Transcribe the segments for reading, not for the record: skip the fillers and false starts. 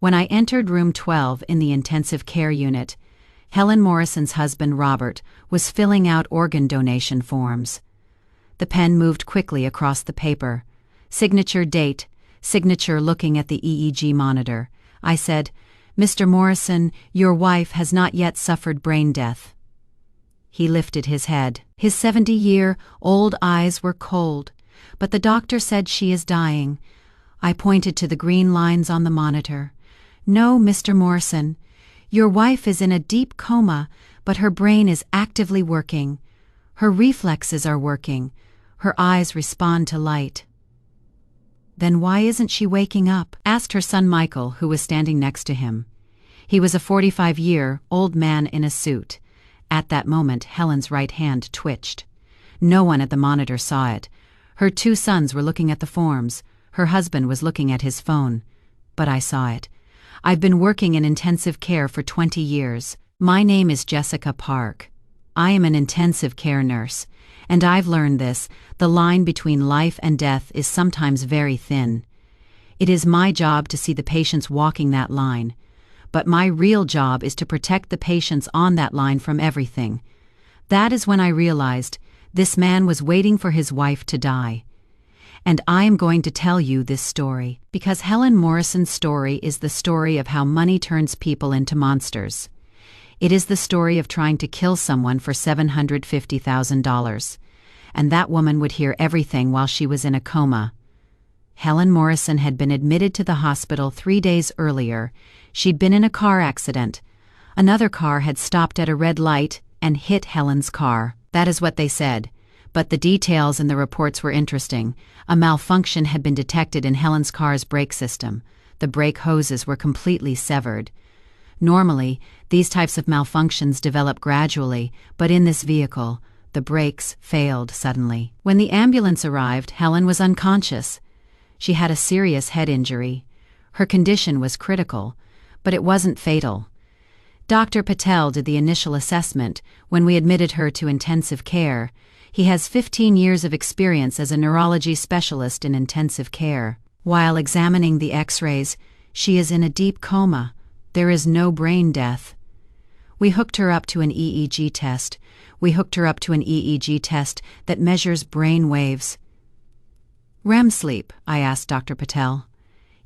When I entered room 12 in the intensive care unit, Helen Morrison's husband Robert was filling out organ donation forms. The pen moved quickly across the paper. Signature date, signature looking at the EEG monitor. I said, "Mr. Morrison, your wife has not yet suffered brain death." He lifted his head. His 70-year-old eyes were cold, but the doctor said she is dying. I pointed to the green lines on the monitor. "No, Mr. Morrison. Your wife is in a deep coma, but her brain is actively working. Her reflexes are working. Her eyes respond to light." "Then why isn't she waking up?" asked her son Michael, who was standing next to him. He was a 45-year-old man in a suit. At that moment, Helen's right hand twitched. No one at the monitor saw it. Her 2 sons were looking at the forms. Her husband was looking at his phone. But I saw it. I've been working in intensive care for 20 years. My name is Jessica Park. I am an intensive care nurse, and I've learned this: the line between life and death is sometimes very thin. It is my job to see the patients walking that line, but my real job is to protect the patients on that line from everything. That is when I realized this man was waiting for his wife to die. And I am going to tell you this story because Helen Morrison's story is the story of how money turns people into monsters. It is the story of trying to kill someone for $750,000. And that woman would hear everything while she was in a coma. Helen Morrison had been admitted to the hospital 3 days earlier. She'd been in a car accident. Another car had stopped at a red light and hit Helen's car. That is what they said. But the details in the reports were interesting. A malfunction had been detected in Helen's car's brake system. The brake hoses were completely severed. Normally, these types of malfunctions develop gradually, but in this vehicle, the brakes failed suddenly. When the ambulance arrived, Helen was unconscious. She had a serious head injury. Her condition was critical, but it wasn't fatal. Dr. Patel did the initial assessment when we admitted her to intensive care. He has 15 years of experience as a neurology specialist in intensive care. While examining the X-rays, she is in a deep coma. There is no brain death. We hooked her up to an EEG test. That measures brain waves. REM sleep, I asked Dr. Patel.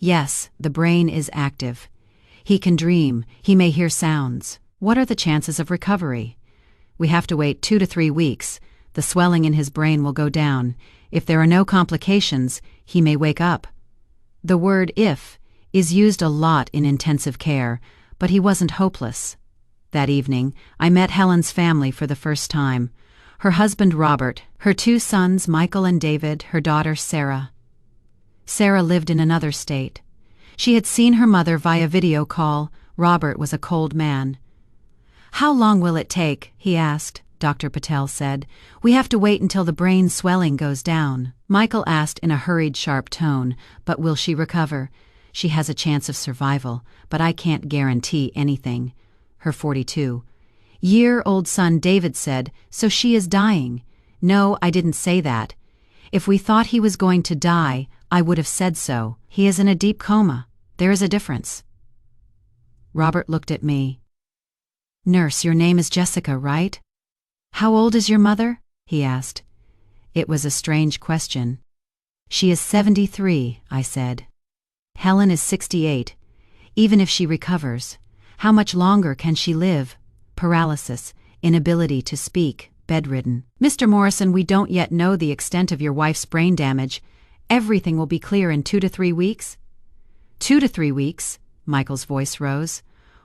Yes, the brain is active. He can dream. He may hear sounds. What are the chances of recovery? We have to wait 2 to 3 weeks. The swelling in his brain will go down. If there are no complications, he may wake up. The word "if" is used a lot in intensive care, but he wasn't hopeless. That evening, I met Helen's family for the first time. Her husband Robert, her 2 sons Michael and David, her daughter Sarah. Sarah lived in another state. She had seen her mother via video call. Robert was a cold man. "How long will it take?" he asked. Dr. Patel said, "We have to wait until the brain swelling goes down." Michael asked in a hurried, sharp tone, "But will she recover? She has a chance of survival, but I can't guarantee anything." Her 42-year-old son David said, "So she is dying." "No, I didn't say that. If we thought he was going to die, I would have said so. He is in a deep coma. There is a difference." Robert looked at me. "Nurse, your name is Jessica, right? How old is your mother?" he asked. It was a strange question. "She is 73, I said. "Helen is 68. Even if she recovers, how much longer can she live? Paralysis, inability to speak, bedridden." "Mr. Morrison, we don't yet know the extent of your wife's brain damage. Everything will be clear in 2 to 3 weeks?" 2 to 3 weeks, Michael's voice rose.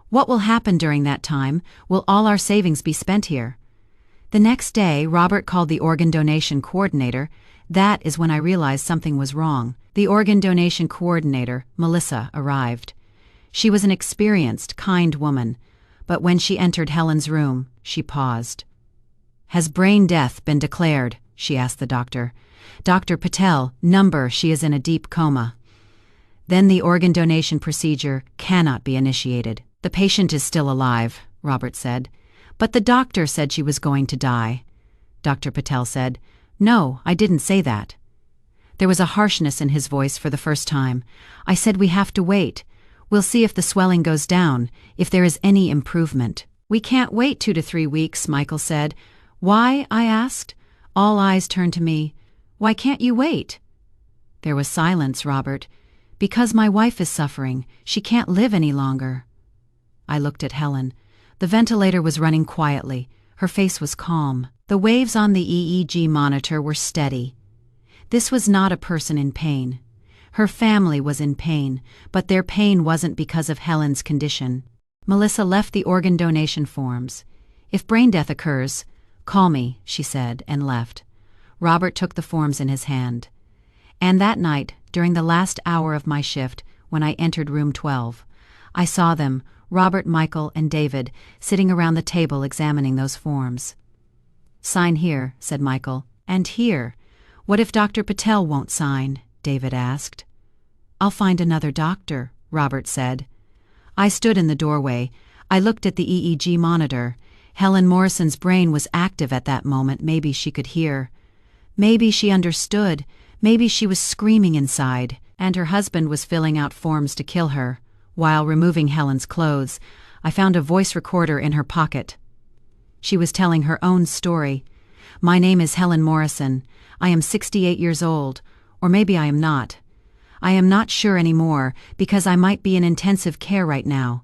"What will happen during that time? Will all our savings be spent here?" The next day, Robert called the organ donation coordinator. That is when I realized something was wrong. The organ donation coordinator, Melissa, arrived. She was an experienced, kind woman, but when she entered Helen's room, she paused. "Has brain death been declared?" she asked the doctor. "Dr. Patel, number, she is in a deep coma." "Then the organ donation procedure cannot be initiated." "The patient is still alive," Robert said. "But the doctor said she was going to die." Dr. Patel said, "No, I didn't say that." There was a harshness in his voice for the first time. "I said we have to wait. We'll see if the swelling goes down, if there is any improvement. We can't wait 2 to 3 weeks, Michael said. Why? I asked. All eyes turned to me. Why can't you wait? There was silence, Robert. Because my wife is suffering. She can't live any longer. I looked at Helen. The ventilator was running quietly. Her face was calm. The waves on the EEG monitor were steady. This was not a person in pain. Her family was in pain, but their pain wasn't because of Helen's condition. Melissa left the organ donation forms. If brain death occurs, call me, she said, and left. Robert took the forms in his hand. And that night, during the last hour of my shift, when I entered room 12, I saw them, Robert, Michael, and David, sitting around the table examining those forms. Sign here, said Michael. And here. What if Dr. Patel won't sign? David asked. I'll find another doctor, Robert said. I stood in the doorway. I looked at the EEG monitor. Helen Morrison's brain was active at that moment. Maybe she could hear. Maybe she understood. Maybe she was screaming inside, and her husband was filling out forms to kill her. While removing Helen's clothes, I found a voice recorder in her pocket. She was telling her own story. My name is Helen Morrison. I am 68 years old. Or maybe I am not. I am not sure anymore, because I might be in intensive care right now.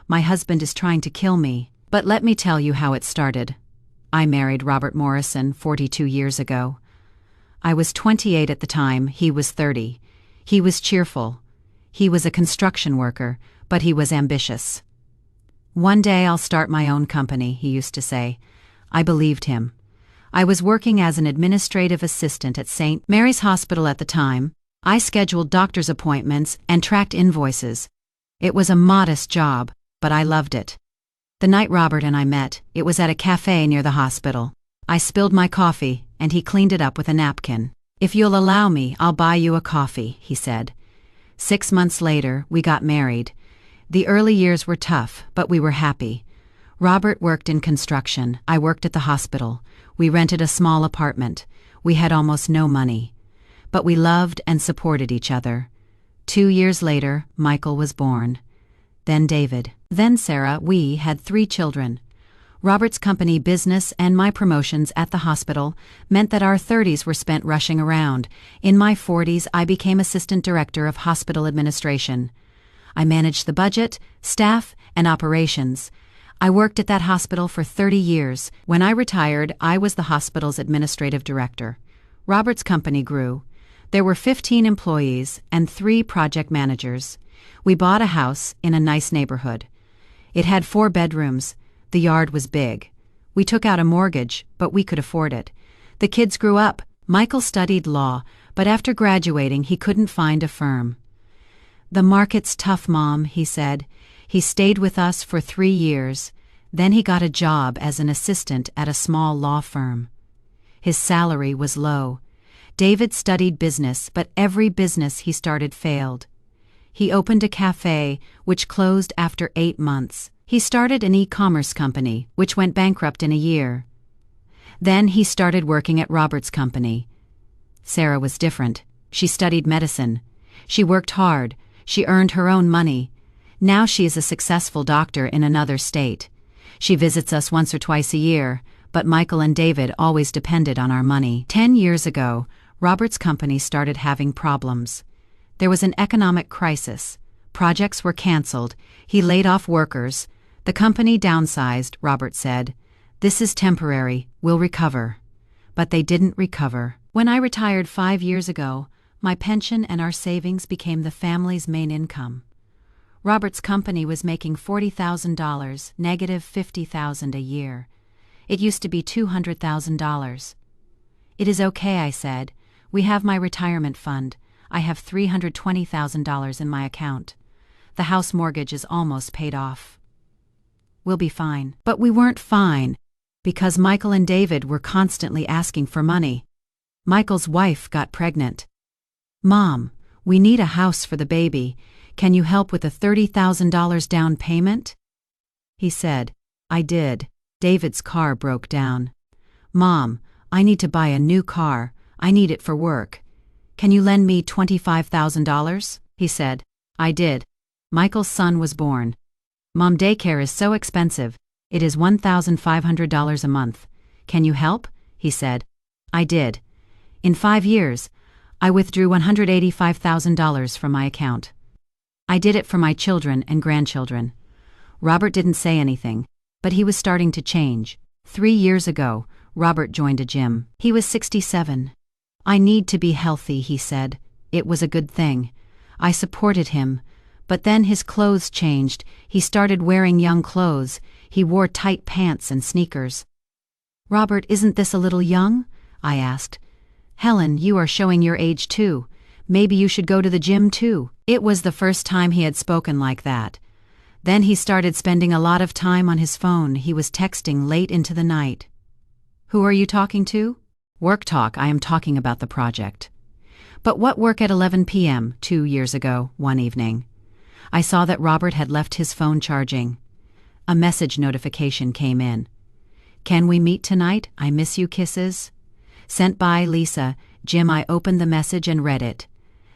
My husband is trying to kill me. But let me tell you how it started. I married Robert Morrison 42 years ago. I was 28 at the time, he was 30. He was cheerful. He was a construction worker, but he was ambitious. One day I'll start my own company, he used to say. I believed him. I was working as an administrative assistant at St. Mary's Hospital at the time. I scheduled doctor's appointments and tracked invoices. It was a modest job, but I loved it. The night Robert and I met, it was at a cafe near the hospital. I spilled my coffee, and he cleaned it up with a napkin. If you'll allow me, I'll buy you a coffee, he said. 6 months later, we got married. The early years were tough, but we were happy. Robert worked in construction. I worked at the hospital. We rented a small apartment. We had almost no money. But we loved and supported each other. 2 years later, Michael was born. Then David. Then Sarah. We had 3 children. Robert's company business and my promotions at the hospital meant that our 30s were spent rushing around. In my 40s, I became assistant director of hospital administration. I managed the budget, staff, and operations. I worked at that hospital for 30 years. When I retired, I was the hospital's administrative director. Robert's company grew. There were 15 employees and 3 project managers. We bought a house in a nice neighborhood. It had 4 bedrooms. The yard was big. We took out a mortgage, but we could afford it. The kids grew up. Michael studied law, but after graduating, he couldn't find a firm. The market's tough, Mom, he said. He stayed with us for 3 years. Then he got a job as an assistant at a small law firm. His salary was low. David studied business, but every business he started failed. He opened a cafe, which closed after 8 months. He started an e-commerce company, which went bankrupt in a year. Then he started working at Robert's company. Sarah was different. She studied medicine. She worked hard. She earned her own money. Now she is a successful doctor in another state. She visits us once or twice a year, but Michael and David always depended on our money. 10 years ago, Robert's company started having problems. There was an economic crisis. Projects were canceled. He laid off workers. The company downsized, Robert said. This is temporary. We'll recover. But they didn't recover. When I retired 5 years ago, my pension and our savings became the family's main income. Robert's company was making $40,000, negative $50,000 a year. It used to be $200,000. It is okay, I said. We have my retirement fund. I have $320,000 in my account. The house mortgage is almost paid off. We'll be fine. But we weren't fine, because Michael and David were constantly asking for money. Michael's wife got pregnant. Mom, we need a house for the baby. Can you help with a $30,000 down payment? He said. I did. David's car broke down. Mom, I need to buy a new car. I need it for work. Can you lend me $25,000? He said. I did. Michael's son was born. Mom, daycare is so expensive. It is $1,500 a month. Can you help? He said. I did. In 5 years, I withdrew $185,000 from my account. I did it for my children and grandchildren. Robert didn't say anything, but he was starting to change. 3 years ago, Robert joined a gym. He was 67. I need to be healthy, he said. It was a good thing. I supported him. But then his clothes changed. He started wearing young clothes. He wore tight pants and sneakers. Robert, isn't this a little young? I asked. Helen, you are showing your age too. Maybe you should go to the gym too. It was the first time he had spoken like that. Then he started spending a lot of time on his phone. He was texting late into the night. Who are you talking to? Work talk. I am talking about the project. But what work at 11 p.m. 2 years ago, one evening? I saw that Robert had left his phone charging. A message notification came in. Can we meet tonight? I miss you, kisses. Sent by Lisa. Jim, I opened the message and read it.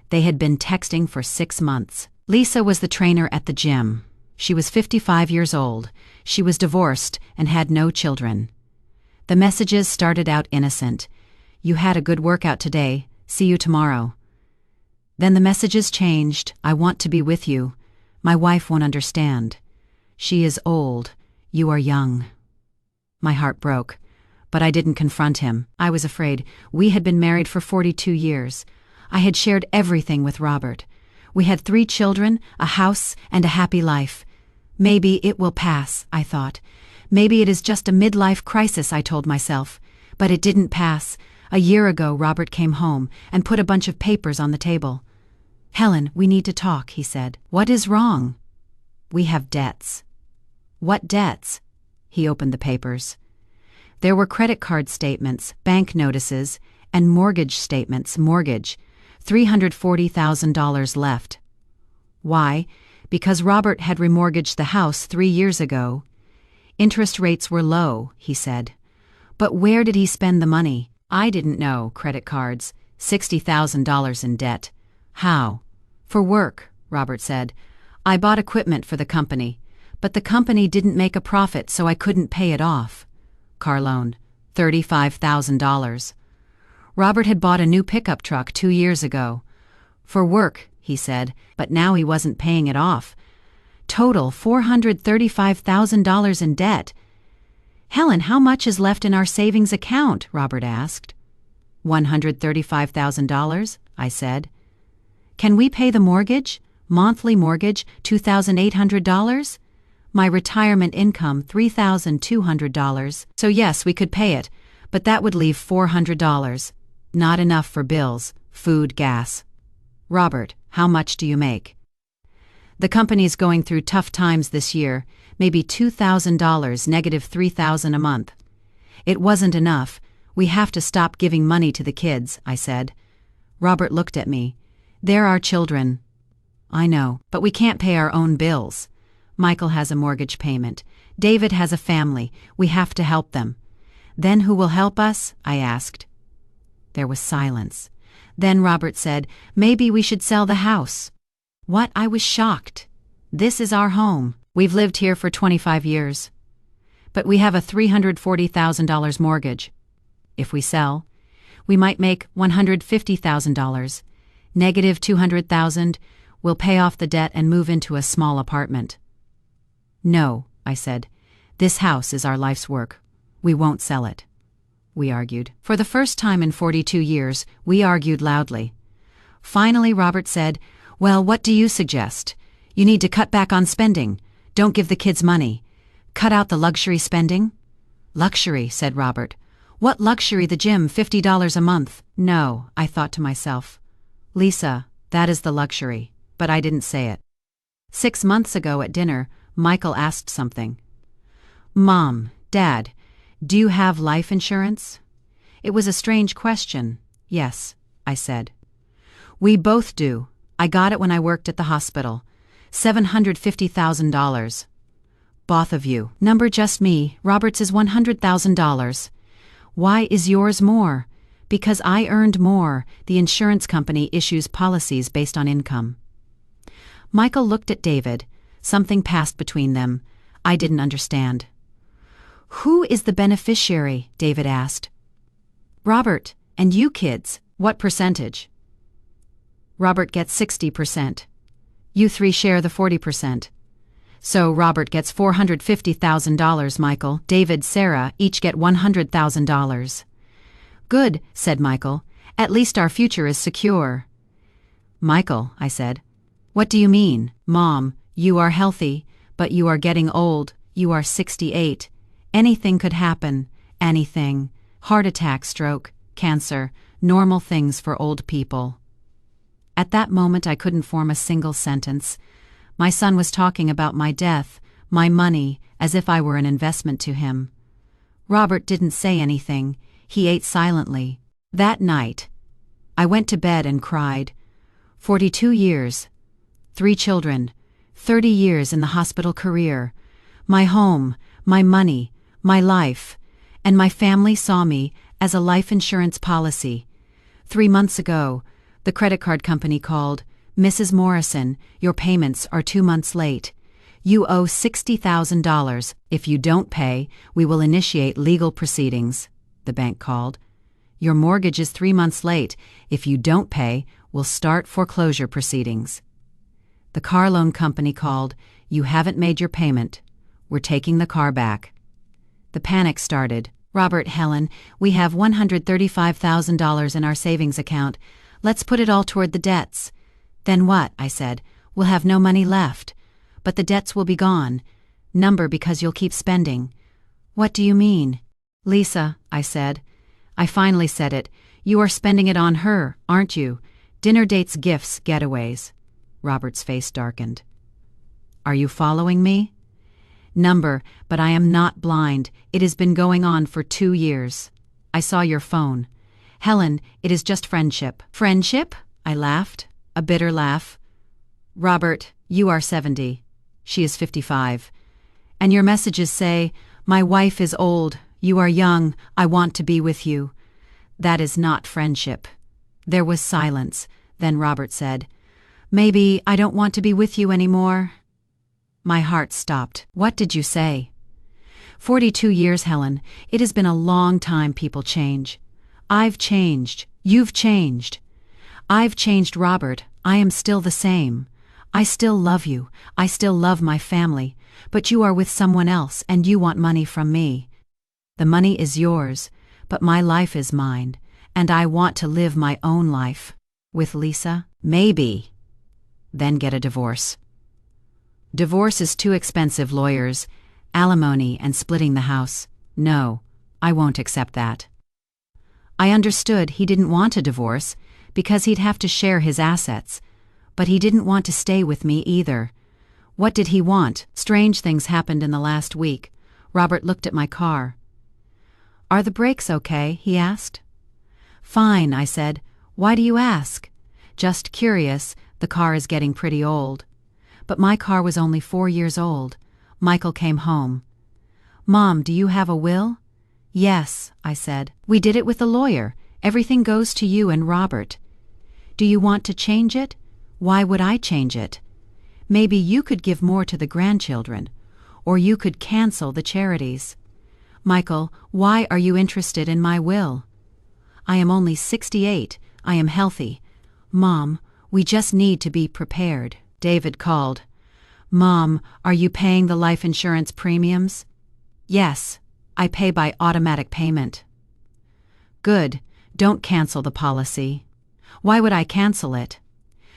They had been texting for 6 months. Lisa was the trainer at the gym. She was 55 years old. She was divorced and had no children. The messages started out innocent. You had a good workout today. See you tomorrow. Then the messages changed. I want to be with you. My wife won't understand. She is old. You are young. My heart broke, but I didn't confront him. I was afraid. We had been married for 42 years. I had shared everything with Robert. We had 3 children, a house, and a happy life. Maybe it will pass, I thought. Maybe it is just a midlife crisis, I told myself. But it didn't pass. A year ago, Robert came home and put a bunch of papers on the table. Helen, we need to talk, he said. What is wrong? We have debts. What debts? He opened the papers. There were credit card statements, bank notices, and mortgage statements. Mortgage, $340,000 left. Why? Because Robert had remortgaged the house 3 years ago. Interest rates were low, he said. But where did he spend the money? I didn't know. Credit cards, $60,000 in debt. How? For work, Robert said. I bought equipment for the company, but the company didn't make a profit, so I couldn't pay it off. Car loan, $35,000. Robert had bought a new pickup truck 2 years ago. For work, he said, but now he wasn't paying it off. Total $435,000 in debt. Helen, how much is left in our savings account? Robert asked. $135,000, I said. Can we pay the mortgage? Monthly mortgage, $2,800? My retirement income, $3,200. So yes, we could pay it, but that would leave $400. Not enough for bills, food, gas. Robert, how much do you make? The company's going through tough times this year, maybe $2,000, negative $3,000 a month. It wasn't enough. We have to stop giving money to the kids, I said. Robert looked at me. They're our children. I know, but we can't pay our own bills. Michael has a mortgage payment. David has a family. We have to help them. Then who will help us? I asked. There was silence. Then Robert said, maybe we should sell the house. What? I was shocked. This is our home. We've lived here for 25 years. But we have a $340,000 mortgage. If we sell, we might make $150,000. Negative $200,000. We'll pay off the debt and move into a small apartment. No, I said. This house is our life's work. We won't sell it. We argued. For the first time in 42 years, we argued loudly. Finally, Robert said, well, what do you suggest? You need to cut back on spending. Don't give the kids money. Cut out the luxury spending? Luxury, said Robert. What luxury? The gym, $50 a month. No, I thought to myself. Lisa, that is the luxury. But I didn't say it. 6 months ago at dinner, Michael asked something. Mom, Dad, do you have life insurance? It was a strange question. Yes, I said. We both do. I got it when I worked at the hospital. $750,000. Both of you. Number just me. Robert's is $100,000. Why is yours more? Because I earned more. The insurance company issues policies based on income. Michael looked at David. Something passed between them. I didn't understand. "Who is the beneficiary?" David asked. "Robert, and you kids, what percentage?" "Robert gets 60%. You three share the 40%. So Robert gets $450,000, Michael. David, Sarah each get $100,000. "Good," said Michael. "At least our future is secure." "Michael," I said. "What do you mean?" "Mom, you are healthy, but you are getting old. You are 68. Anything could happen. Anything. Heart attack, stroke, cancer, normal things for old people." At that moment I couldn't form a single sentence. My son was talking about my death, my money, as if I were an investment to him. Robert didn't say anything. He ate silently. That night, I went to bed and cried. 42 years. 3 children. 30 years in the hospital career. My home, my money, my life. And my family saw me as a life insurance policy. 3 months ago, the credit card company called. "Mrs. Morrison, your payments are 2 months late. You owe $60,000. If you don't pay, we will initiate legal proceedings," the bank called. "Your mortgage is 3 months late. If you don't pay, we'll start foreclosure proceedings." The car loan company called. "You haven't made your payment. We're taking the car back." The panic started. "Robert, Helen, we have $135,000 in our savings account. Let's put it all toward the debts." "Then what?" I said. "We'll have no money left. But the debts will be gone. Number because you'll keep spending." "What do you mean?" "Lisa," I said. I finally said it. "You are spending it on her, aren't you? Dinner dates, gifts, getaways." Robert's face darkened. "Are you following me?" "Number, but I am not blind. It has been going on for 2 years. I saw your phone. Helen, it is just friendship." "Friendship?" I laughed. A bitter laugh. "Robert, you are 70. She is 55. And your messages say, 'My wife is old. You are young. I want to be with you.' That is not friendship." There was silence. Then Robert said, "Maybe I don't want to be with you anymore." My heart stopped. "What did you say?" 42 years, Helen. It has been a long time. People change. I've changed. You've changed. I've changed, Robert. I am still the same. I still love you. I still love my family. But you are with someone else and you want money from me. The money is yours, but my life is mine, and I want to live my own life. With Lisa? Maybe. Then get a divorce. Divorce is too expensive. Lawyers, alimony, and splitting the house. No, I won't accept that. I understood he didn't want a divorce because he'd have to share his assets, but he didn't want to stay with me either. What did he want? Strange things happened in the last week. Robert looked at my car. "Are the brakes okay?" he asked. "Fine," I said. "Why do you ask?" "Just curious. The car is getting pretty old." But my car was only 4 years old. Michael came home. "Mom, do you have a will?" "Yes," I said. "We did it with the lawyer. Everything goes to you and Robert. Do you want to change it? Why would I change it? Maybe you could give more to the grandchildren, or you could cancel the charities." "Michael, why are you interested in my will?" "I am only 68. I am healthy. Mom, we just need to be prepared." David called. "Mom, are you paying the life insurance premiums?" "Yes, I pay by automatic payment." "Good. Don't cancel the policy." "Why would I cancel it?"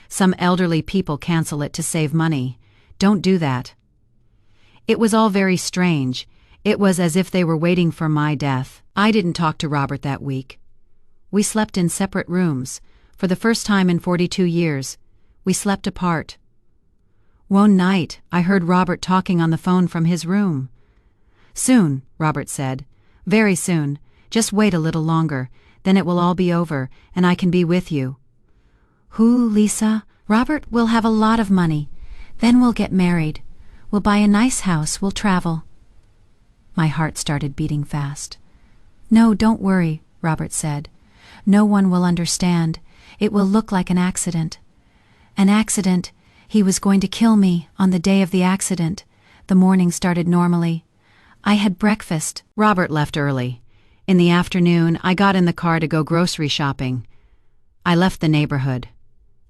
"Some elderly people cancel it to save money. Don't do that." It was all very strange. It was as if they were waiting for my death. I didn't talk to Robert that week. We slept in separate rooms. For the first time in 42 years, we slept apart. One night, I heard Robert talking on the phone from his room. "Soon," Robert said. "Very soon. Just wait a little longer. Then it will all be over, and I can be with you." "Who, Lisa? Robert will have a lot of money. Then we'll get married. We'll buy a nice house. We'll travel." My heart started beating fast. "No, don't worry," Robert said. "No one will understand. It will look like an accident. An accident. He was going to kill me on the day of the accident. The morning started normally. I had breakfast. Robert left early. In the afternoon, I got in the car to go grocery shopping. I left the neighborhood.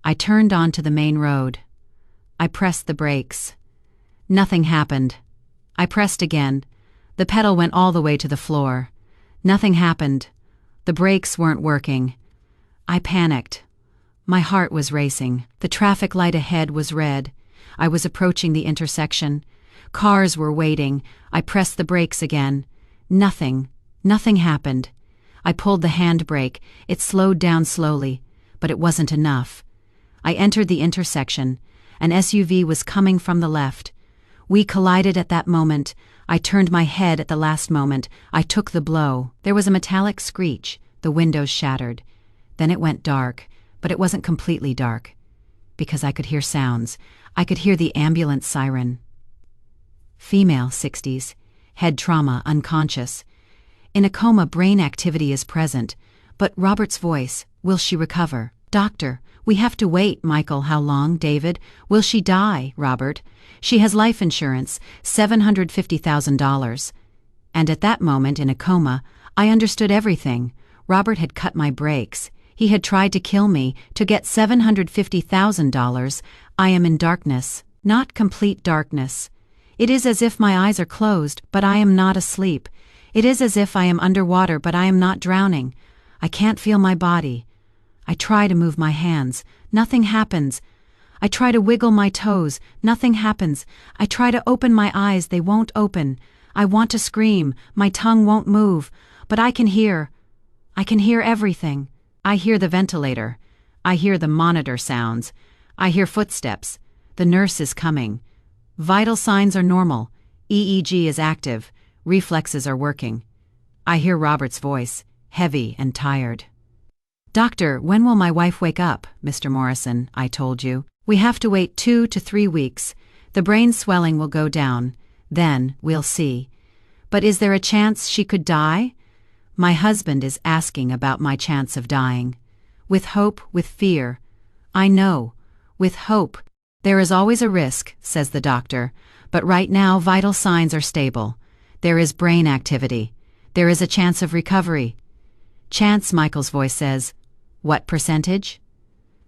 I turned onto the main road. I pressed the brakes. Nothing happened. I pressed again. The pedal went all the way to the floor. Nothing happened. The brakes weren't working. I panicked. My heart was racing. The traffic light ahead was red. I was approaching the intersection. Cars were waiting. I pressed the brakes again. Nothing happened. I pulled the handbrake. It slowed down slowly, but it wasn't enough. I entered the intersection. An SUV was coming from the left. We collided at that moment. I turned my head at the last moment. I took the blow. There was a metallic screech. The windows shattered. Then it went dark, but it wasn't completely dark. Because I could hear sounds. I could hear the ambulance siren. Female, 60s. Head trauma, unconscious. In a coma, brain activity is present. But Robert's voice, will she recover? Doctor, we have to wait. Michael, how long? David, will she die? Robert, she has life insurance, $750,000. And at that moment, in a coma, I understood everything. Robert had cut my brakes. He had tried to kill me to get $750,000. I am in darkness, not complete darkness. It is as if my eyes are closed, but I am not asleep. It is as if I am underwater, but I am not drowning. I can't feel my body. I try to move my hands. Nothing happens. I try to wiggle my toes. Nothing happens. I try to open my eyes. They won't open. I want to scream. My tongue won't move. But I can hear. I can hear everything. I hear the ventilator. I hear the monitor sounds. I hear footsteps. The nurse is coming. Vital signs are normal. EEG is active. Reflexes are working. I hear Robert's voice, heavy and tired. Doctor, when will my wife wake up? Mr. Morrison, I told you. We have to wait 2 to 3 weeks. The brain swelling will go down. Then we'll see. But is there a chance she could die? My husband is asking about my chance of dying. With hope, with fear. I know. With hope. There is always a risk, says the doctor. But right now vital signs are stable. There is brain activity. There is a chance of recovery. Chance, Michael's voice says. What percentage?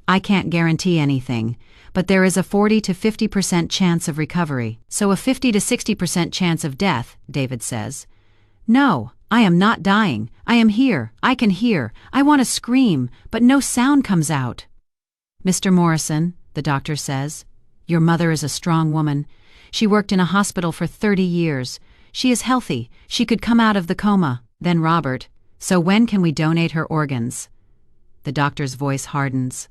I can't guarantee anything, but there is a 40 to 50% chance of recovery. So a 50 to 60% chance of death, David says. No, I am not dying. I am here. I can hear. I want to scream, but no sound comes out. Mr. Morrison, the doctor says, your mother is a strong woman. She worked in a hospital for 30 years. She is healthy. She could come out of the coma. Then Robert, so when can we donate her organs? The doctor's voice hardens.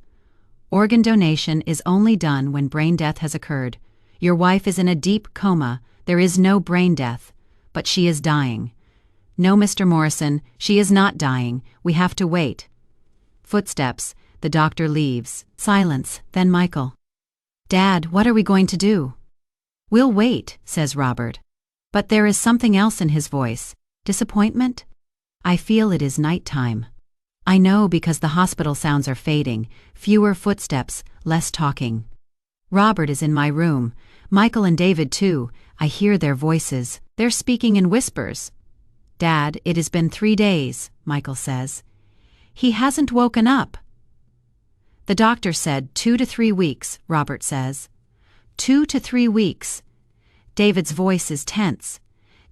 Organ donation is only done when brain death has occurred. Your wife is in a deep coma. There is no brain death, but she is dying. No, Mr. Morrison, she is not dying. We have to wait. Footsteps. The doctor leaves. Silence. Then Michael. Dad, what are we going to do? We'll wait, says Robert. But there is something else in his voice. Disappointment? I feel it is nighttime. I know because the hospital sounds are fading. Fewer footsteps, less talking. Robert is in my room. Michael and David too. I hear their voices. They're speaking in whispers. Dad, it has been 3 days, Michael says. He hasn't woken up. The doctor said 2 to 3 weeks, Robert says. 2 to 3 weeks. David's voice is tense.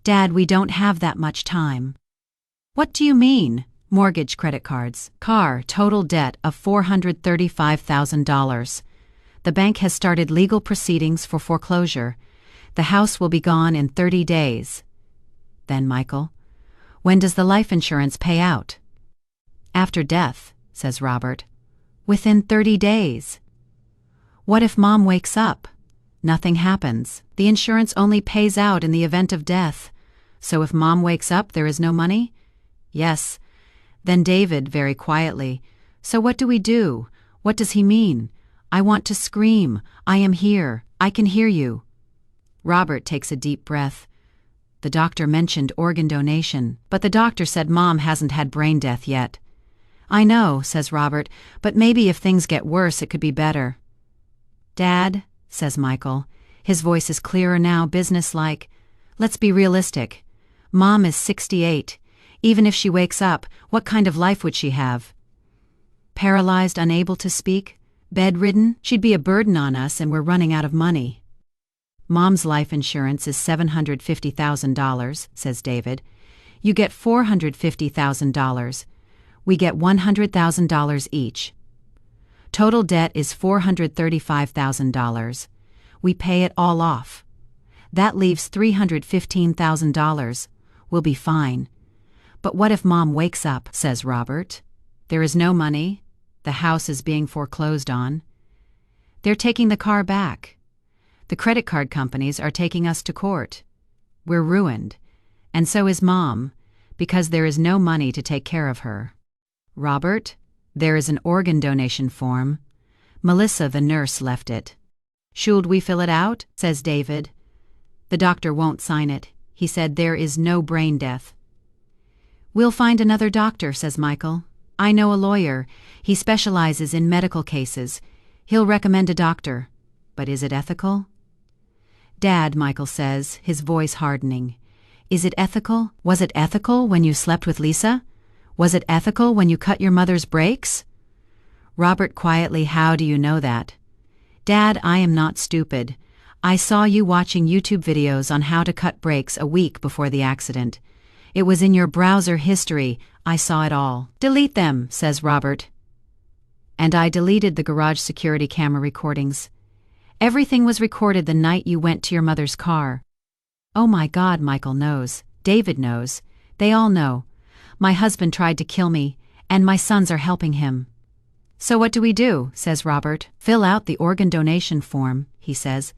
Dad, we don't have that much time. What do you mean? Mortgage, credit cards, car, total debt of $435,000. The bank has started legal proceedings for foreclosure. The house will be gone in 30 days. Then Michael, when does the life insurance pay out? After death, says Robert. Within 30 days. What if Mom wakes up? Nothing happens. The insurance only pays out in the event of death. So if Mom wakes up, there is no money? Yes. Then David, very quietly, so what do we do? What does he mean? I want to scream. I am here. I can hear you. Robert takes a deep breath. The doctor mentioned organ donation, but the doctor said Mom hasn't had brain death yet. I know, says Robert, but maybe if things get worse it could be better. Dad, says Michael. His voice is clearer now, businesslike. Let's be realistic. Mom is 68. Even if she wakes up, what kind of life would she have? Paralyzed, unable to speak? Bedridden? She'd be a burden on us, and we're running out of money. Mom's life insurance is $750,000, says David. You get $450,000. We get $100,000 each. Total debt is $435,000. We pay it all off. That leaves $315,000. We'll be fine. But what if Mom wakes up, says Robert. There is no money. The house is being foreclosed on. They're taking the car back. The credit card companies are taking us to court. We're ruined. And so is Mom, because there is no money to take care of her. Robert, there is an organ donation form. Melissa, the nurse, left it. Should we fill it out? Says David. The doctor won't sign it. He said there is no brain death. We'll find another doctor, says Michael. I know a lawyer. He specializes in medical cases. He'll recommend a doctor. But is it ethical? Dad, Michael says, his voice hardening. Is it ethical? Was it ethical when you slept with Lisa? Was it ethical when you cut your mother's brakes? Robert quietly, how do you know that? Dad, I am not stupid. I saw you watching YouTube videos on how to cut brakes a week before the accident. It was in your browser history. I saw it all. Delete them, says Robert. And I deleted the garage security camera recordings. Everything was recorded the night you went to your mother's car. Oh my God, Michael knows. David knows. They all know. My husband tried to kill me, and my sons are helping him. So what do we do, says Robert. Fill out the organ donation form, he says.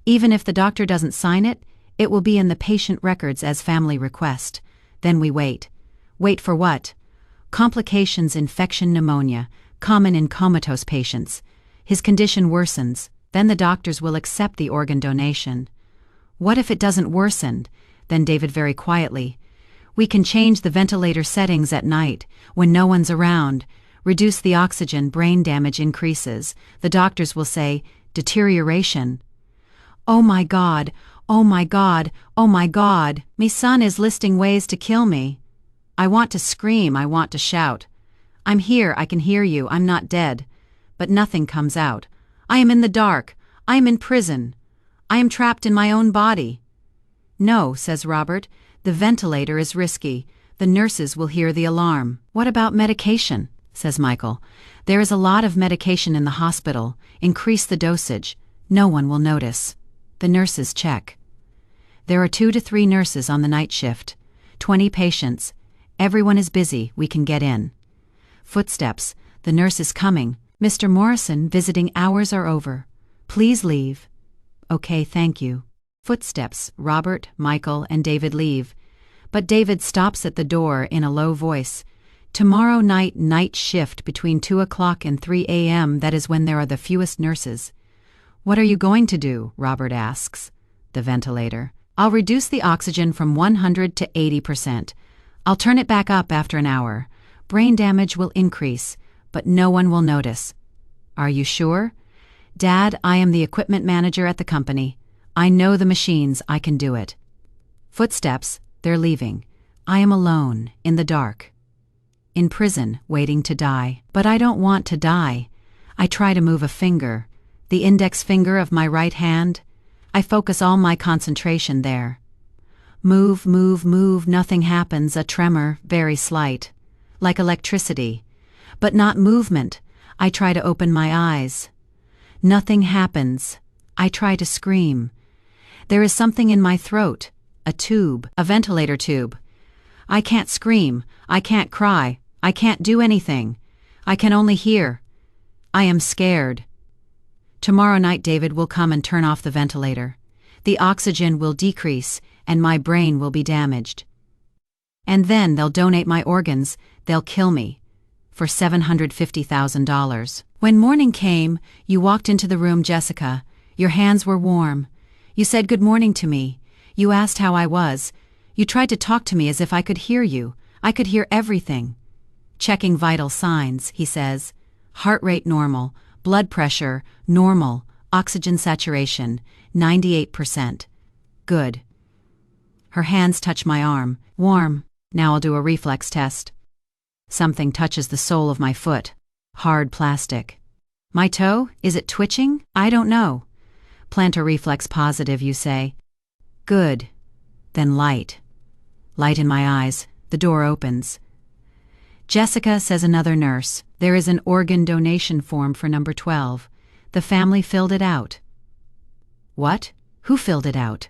Even if the doctor doesn't sign it, it will be in the patient records as family request. Then we wait. Wait for what? Complications, infection, pneumonia, common in comatose patients. His condition worsens. Then the doctors will accept the organ donation. What if it doesn't worsen? Then David very quietly. We can change the ventilator settings at night, when no one's around. Reduce the oxygen, brain damage increases. The doctors will say, deterioration. Oh my God, oh my God, oh my God, me son is listing ways to kill me. I want to scream, I want to shout. I'm here, I can hear you, I'm not dead. But nothing comes out. I am in the dark. I am in prison. I am trapped in my own body. No, says Robert, the ventilator is risky. The nurses will hear the alarm. What about medication? Says Michael. There is a lot of medication in the hospital. Increase the dosage. No one will notice. The nurses check. There are 2 to 3 nurses on the night shift. 20 patients. Everyone is busy. We can get in. Footsteps. The nurse is coming. Mr. Morrison, visiting hours are over. Please leave. Okay, thank you. Footsteps. Robert, Michael, and David leave. But David stops at the door in a low voice. Tomorrow night shift between 2 o'clock and 3 a.m. That is when there are the fewest nurses. What are you going to do? Robert asks. The ventilator. I'll reduce the oxygen from 100 to 80%. I'll turn it back up after an hour. Brain damage will increase, but no one will notice. Are you sure? Dad, I am the equipment manager at the company. I know the machines, I can do it. Footsteps, they're leaving. I am alone, in the dark. In prison, waiting to die. But I don't want to die. I try to move a finger. The index finger of my right hand. I focus all my concentration there. Move, move, move, nothing happens, a tremor, very slight. Like electricity. But not movement. I try to open my eyes. Nothing happens. I try to scream. There is something in my throat. A tube, a ventilator tube. I can't scream. I can't cry. I can't do anything. I can only hear. I am scared. Tomorrow night David will come and turn off the ventilator. The oxygen will decrease, and my brain will be damaged. And then they'll donate my organs. They'll kill me. For $750,000. When morning came, you walked into the room, Jessica. Your hands were warm. You said good morning to me. You asked how I was. You tried to talk to me as if I could hear you. I could hear everything. Checking vital signs, he says. Heart rate normal. Blood pressure, normal. Oxygen saturation, 98%. Good. Her hands touch my arm. Warm. Now I'll do a reflex test. Something touches the sole of my foot. Hard plastic. My toe? Is it twitching? I don't know. Plantar reflex positive, you say. Good. Then light. Light in my eyes. The door opens. Jessica, says another nurse, there is an organ donation form for number 12. The family filled it out. What? Who filled it out?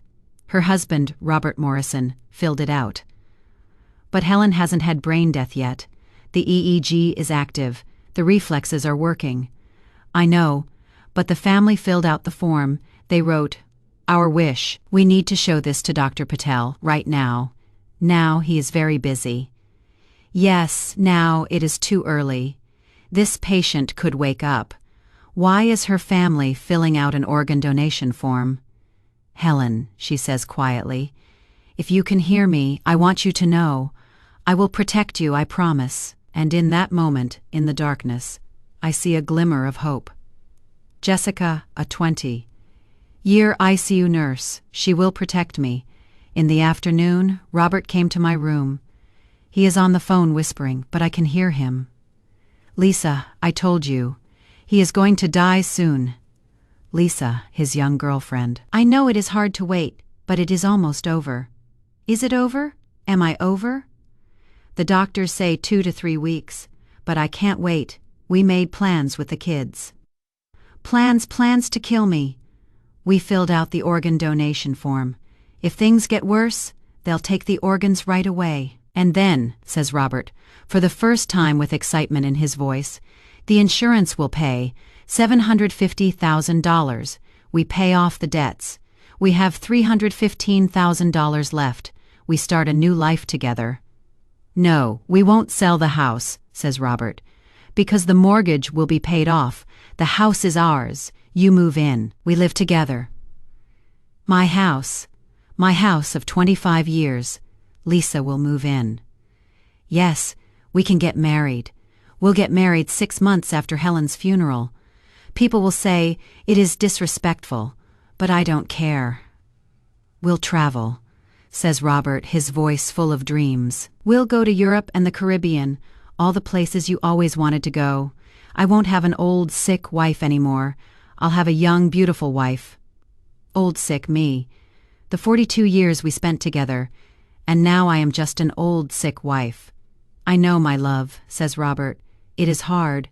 Her husband, Robert Morrison, filled it out. But Helen hasn't had brain death yet. The EEG is active. The reflexes are working. I know, but the family filled out the form. They wrote, "Our wish. We need to show this to Dr. Patel right now. Now he is very busy." Yes, now it is too early. This patient could wake up. Why is her family filling out an organ donation form? Helen, she says quietly, if you can hear me, I want you to know. I will protect you, I promise. And in that moment, in the darkness, I see a glimmer of hope. Jessica, a 20-year ICU nurse, she will protect me. In the afternoon, Robert came to my room. He is on the phone whispering, but I can hear him. Lisa, I told you. He is going to die soon. Lisa, his young girlfriend. I know it is hard to wait, but it is almost over. Is it over? Am I over? The doctors say 2 to 3 weeks, but I can't wait. We made plans with the kids. Plans to kill me. We filled out the organ donation form. If things get worse, they'll take the organs right away. And then, says Robert, for the first time with excitement in his voice, the insurance will pay $750,000. We pay off the debts. We have $315,000 left. We start a new life together. No, we won't sell the house, says Robert, because the mortgage will be paid off. The house is ours. You move in. We live together. My house of 25 years. Lisa will move in. Yes, we can get married. We'll get married 6 months after Helen's funeral. People will say it is disrespectful, but I don't care. We'll travel, says Robert, his voice full of dreams. We'll go to Europe and the Caribbean, all the places you always wanted to go. I won't have an old, sick wife anymore. I'll have a young, beautiful wife. Old, sick me. The 42 years we spent together, and now I am just an old, sick wife. I know, my love, says Robert. It is hard,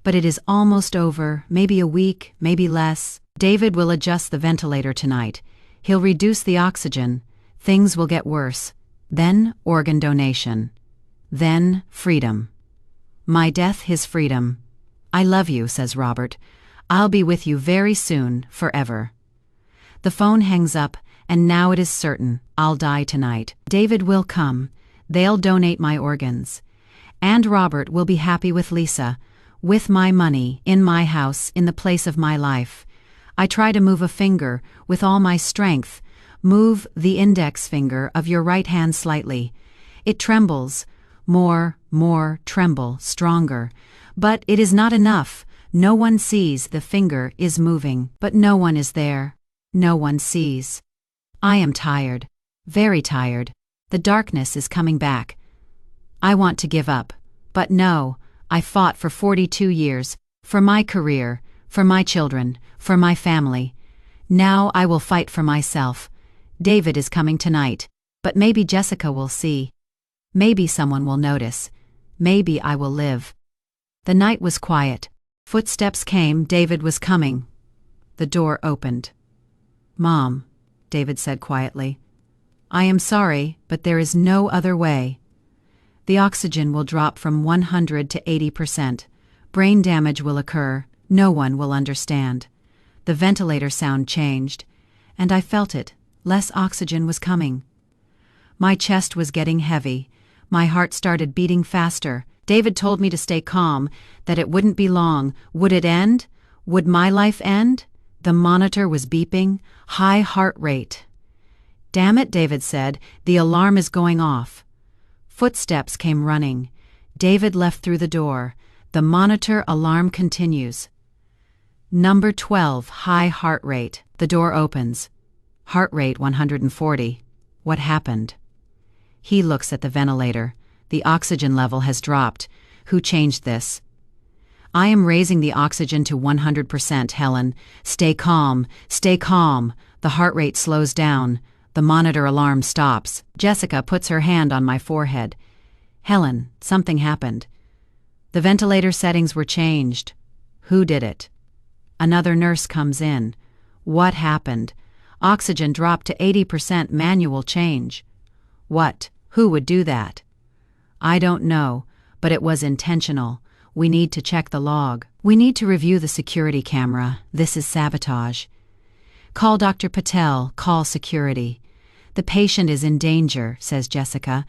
but it is almost over, maybe a week, maybe less. David will adjust the ventilator tonight. He'll reduce the oxygen. Things will get worse. Then organ donation. Then freedom. My death, his freedom. I love you, says Robert. I'll be with you very soon, forever. The phone hangs up, and now it is certain. I'll die tonight. David will come. They'll donate my organs. And Robert will be happy with Lisa, with my money, in my house, in the place of my life. I try to move a finger with all my strength. Move the index finger of your right hand slightly. It trembles. More, tremble, stronger. But it is not enough. No one sees the finger is moving, but no one is there. No one sees. I am tired. Very tired. The darkness is coming back. I want to give up. But no, I fought for 42 years, for my career, for my children, for my family. Now I will fight for myself. David is coming tonight, but maybe Jessica will see. Maybe someone will notice. Maybe I will live. The night was quiet. Footsteps came. David was coming. The door opened. Mom, David said quietly. I am sorry, but there is no other way. The oxygen will drop from 100 to 80%. Brain damage will occur. No one will understand. The ventilator sound changed, and I felt it. Less oxygen was coming. My chest was getting heavy. My heart started beating faster. David told me to stay calm, that it wouldn't be long. Would it end? Would my life end? The monitor was beeping. High heart rate. Damn it, David said. The alarm is going off. Footsteps came running. David left through the door. The monitor alarm continues. Number 12, high heart rate. The door opens. Heart rate 140. What happened? He looks at the ventilator. The oxygen level has dropped. Who changed this? I am raising the oxygen to 100%, Helen. Stay calm, stay calm. The heart rate slows down. The monitor alarm stops. Jessica puts her hand on my forehead. Helen, something happened. The ventilator settings were changed. Who did it? Another nurse comes in. What happened? Oxygen dropped to 80% manual change. What? Who would do that? I don't know, but it was intentional. We need to check the log. We need to review the security camera. This is sabotage. Call Dr. Patel. Call security. The patient is in danger, says Jessica.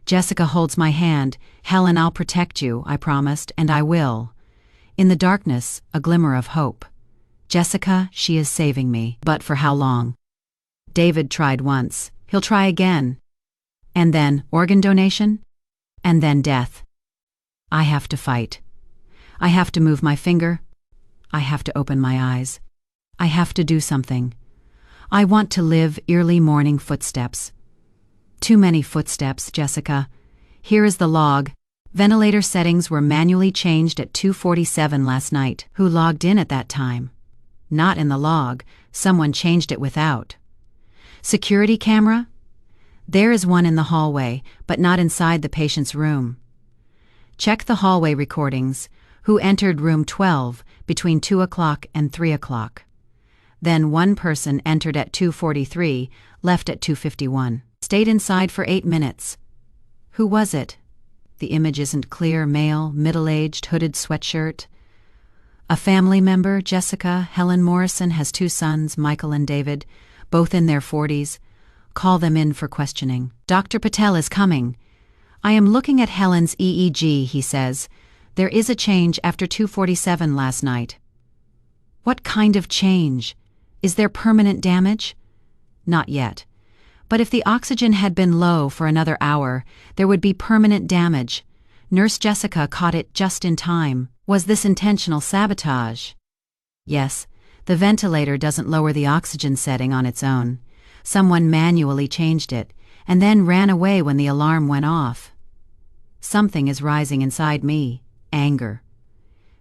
Jessica holds my hand. Helen, I'll protect you, I promised, and I will. In the darkness, a glimmer of hope. Jessica, she is saving me. But for how long? David tried once. He'll try again. And then organ donation? And then death. I have to fight. I have to move my finger. I have to open my eyes. I have to do something. I want to live early morning footsteps. Too many footsteps, Jessica. Here is the log. Ventilator settings were manually changed at 2:47 last night. Who logged in at that time? Not in the log. Someone changed it without. Security camera? There is one in the hallway, but not inside the patient's room. Check the hallway recordings. Who entered room 12 between 2 o'clock and 3 o'clock? Then one person entered at 2:43, left at 2:51. Stayed inside for 8 minutes. Who was it? The image isn't clear. Male, middle-aged, hooded sweatshirt. A family member, Jessica. Helen Morrison has 2 sons, Michael and David, both in their 40s. Call them in for questioning. Dr. Patel is coming. I am looking at Helen's EEG, he says. There is a change after 2:47 last night. What kind of change? Is there permanent damage? Not yet. But if the oxygen had been low for another hour, there would be permanent damage. Nurse Jessica caught it just in time. Was this intentional sabotage? Yes, the ventilator doesn't lower the oxygen setting on its own. Someone manually changed it, and then ran away when the alarm went off. Something is rising inside me. Anger.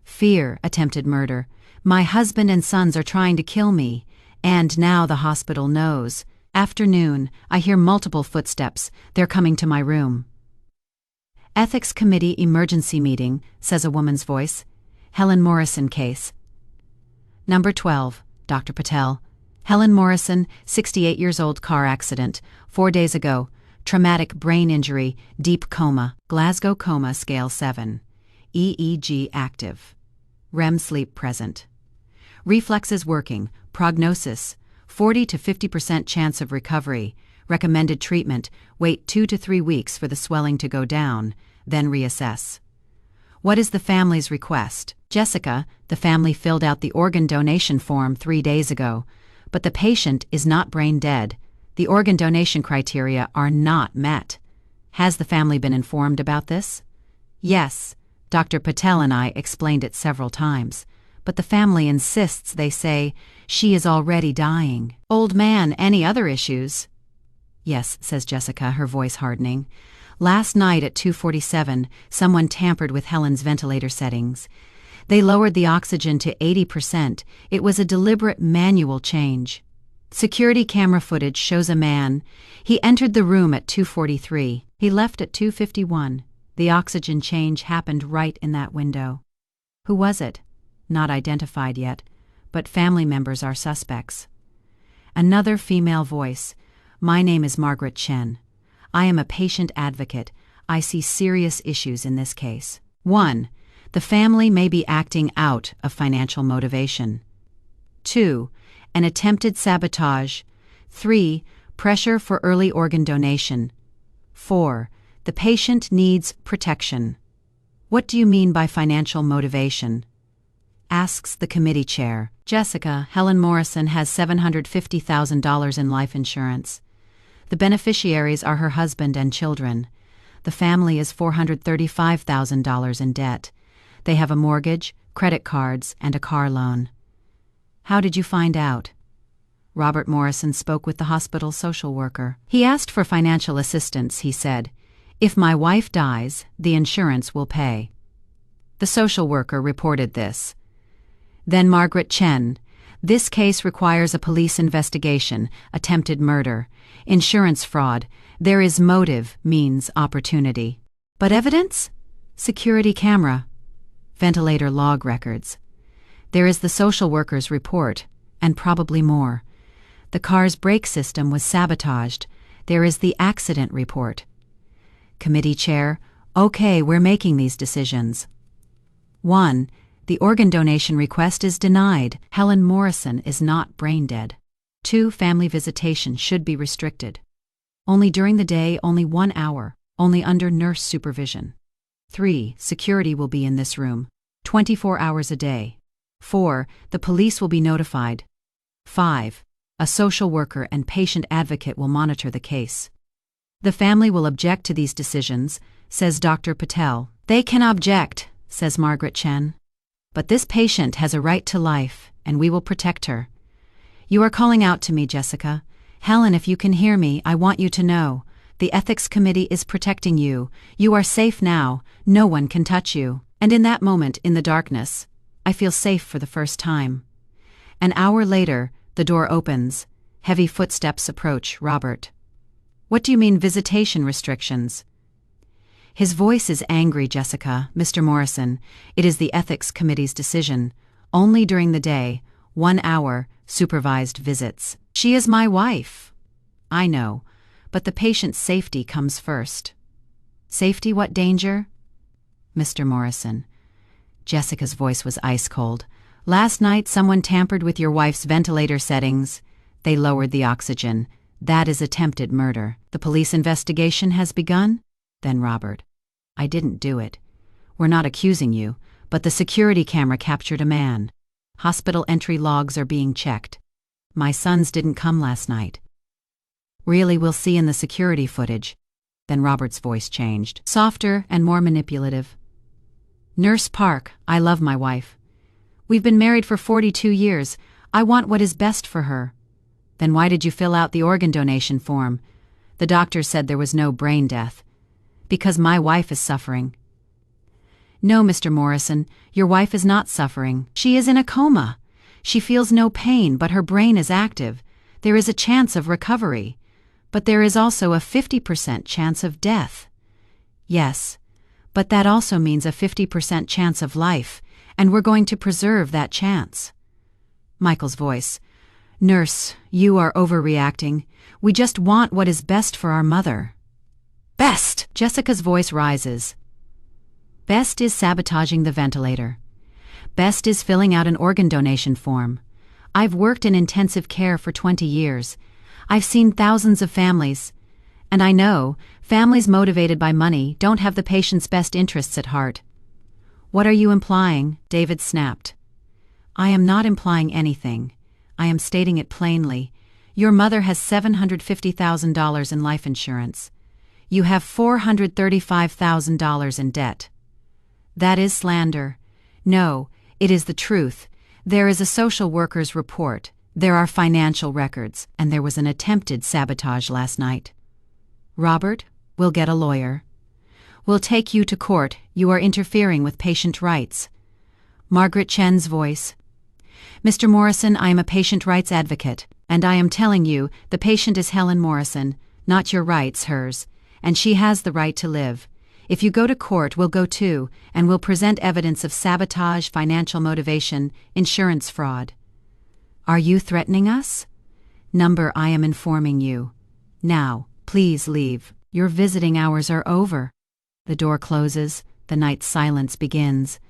Fear, attempted murder. My husband and sons are trying to kill me, and now the hospital knows. Afternoon, I hear multiple footsteps. They're coming to my room. Ethics Committee emergency meeting, says a woman's voice. Helen Morrison case. Number 12, Dr. Patel. Helen Morrison, 68 years old, car accident, 4 days ago. Traumatic brain injury, deep coma, Glasgow coma scale 7. EEG active. REM sleep present. Reflexes working. Prognosis, 40 to 50% chance of recovery. Recommended treatment, wait 2 to 3 weeks for the swelling to go down, then reassess. What is the family's request? Jessica, the family filled out the organ donation form 3 days ago, but the patient is not brain dead. The organ donation criteria are not met. Has the family been informed about this? Yes. Dr. Patel and I explained it several times, but the family insists. They say, she is already dying. Old man, any other issues? Yes, says Jessica, her voice hardening. Last night at 2:47, someone tampered with Helen's ventilator settings. They lowered the oxygen to 80%. It was a deliberate manual change. Security camera footage shows a man. He entered the room at 2:43. He left at 2:51. The oxygen change happened right in that window. Who was it? Not identified yet, but family members are suspects. Another female voice. My name is Margaret Chen. I am a patient advocate. I see serious issues in this case. 1. The family may be acting out of financial motivation. 2. An attempted sabotage. 3. Pressure for early organ donation. 4. The patient needs protection. What do you mean by financial motivation? Asks the committee chair. Jessica, Helen Morrison has $750,000 in life insurance. The beneficiaries are her husband and children. The family is $435,000 in debt. They have a mortgage, credit cards, and a car loan. How did you find out? Robert Morrison spoke with the hospital social worker. He asked for financial assistance, he said. If my wife dies, the insurance will pay. The social worker reported this. Then Margaret Chen. This case requires a police investigation, attempted murder, insurance fraud. There is motive, means opportunity. But evidence? Security camera. Ventilator log records. There is the social worker's report, and probably more. The car's brake system was sabotaged. There is the accident report. Committee chair, okay, we're making these decisions. 1. The organ donation request is denied. Helen Morrison is not brain dead. 2. Family visitation should be restricted. Only during the day, only 1 hour, only under nurse supervision. 3. Security will be in this room, 24 hours a day. 4. The police will be notified. 5. A social worker and patient advocate will monitor the case. The family will object to these decisions, says Dr. Patel. They can object, says Margaret Chen. But this patient has a right to life, and we will protect her. You are calling out to me, Jessica. Helen, if you can hear me, I want you to know. The ethics committee is protecting you. You are safe now. No one can touch you. And in that moment, in the darkness, I feel safe for the first time. An hour later, the door opens. Heavy footsteps approach Robert. What do you mean visitation restrictions? His voice is angry, Jessica. Mr. Morrison, it is the ethics committee's decision. Only during the day, 1 hour, supervised visits. She is my wife. I know, but the patient's safety comes first. Safety, what danger? Mr. Morrison. Jessica's voice was ice cold. Last night someone tampered with your wife's ventilator settings. They lowered the oxygen. That is attempted murder. The police investigation has begun? Then Robert. I didn't do it. We're not accusing you, but the security camera captured a man. Hospital entry logs are being checked. My sons didn't come last night. Really, we'll see in the security footage. Then Robert's voice changed, softer and more manipulative. Nurse Park, I love my wife. We've been married for 42 years. I want what is best for her. Then why did you fill out the organ donation form? The doctor said there was no brain death. Because my wife is suffering. No, Mr. Morrison, your wife is not suffering. She is in a coma. She feels no pain, but her brain is active. There is a chance of recovery. But there is also a 50% chance of death. Yes, but that also means a 50% chance of life, and we're going to preserve that chance. Michael's voice. Nurse, you are overreacting. We just want what is best for our mother. Best! Jessica's voice rises. Best is sabotaging the ventilator. Best is filling out an organ donation form. I've worked in intensive care for 20 years. I've seen thousands of families. And I know, families motivated by money don't have the patient's best interests at heart. What are you implying? David snapped. I am not implying anything. I am stating it plainly. Your mother has $750,000 in life insurance. You have $435,000 in debt. That is slander. No, it is the truth. There is a social worker's report. There are financial records, and there was an attempted sabotage last night. Robert, we'll get a lawyer. We'll take you to court. You are interfering with patient rights. Margaret Chen's voice. Mr. Morrison, I am a patient rights advocate, and I am telling you, the patient is Helen Morrison, not your rights, hers, and she has the right to live. If you go to court, we'll go too, and we'll present evidence of sabotage, financial motivation, insurance fraud. Are you threatening us? Number, I am informing you. Now, please leave. Your visiting hours are over. The door closes, the night's silence begins.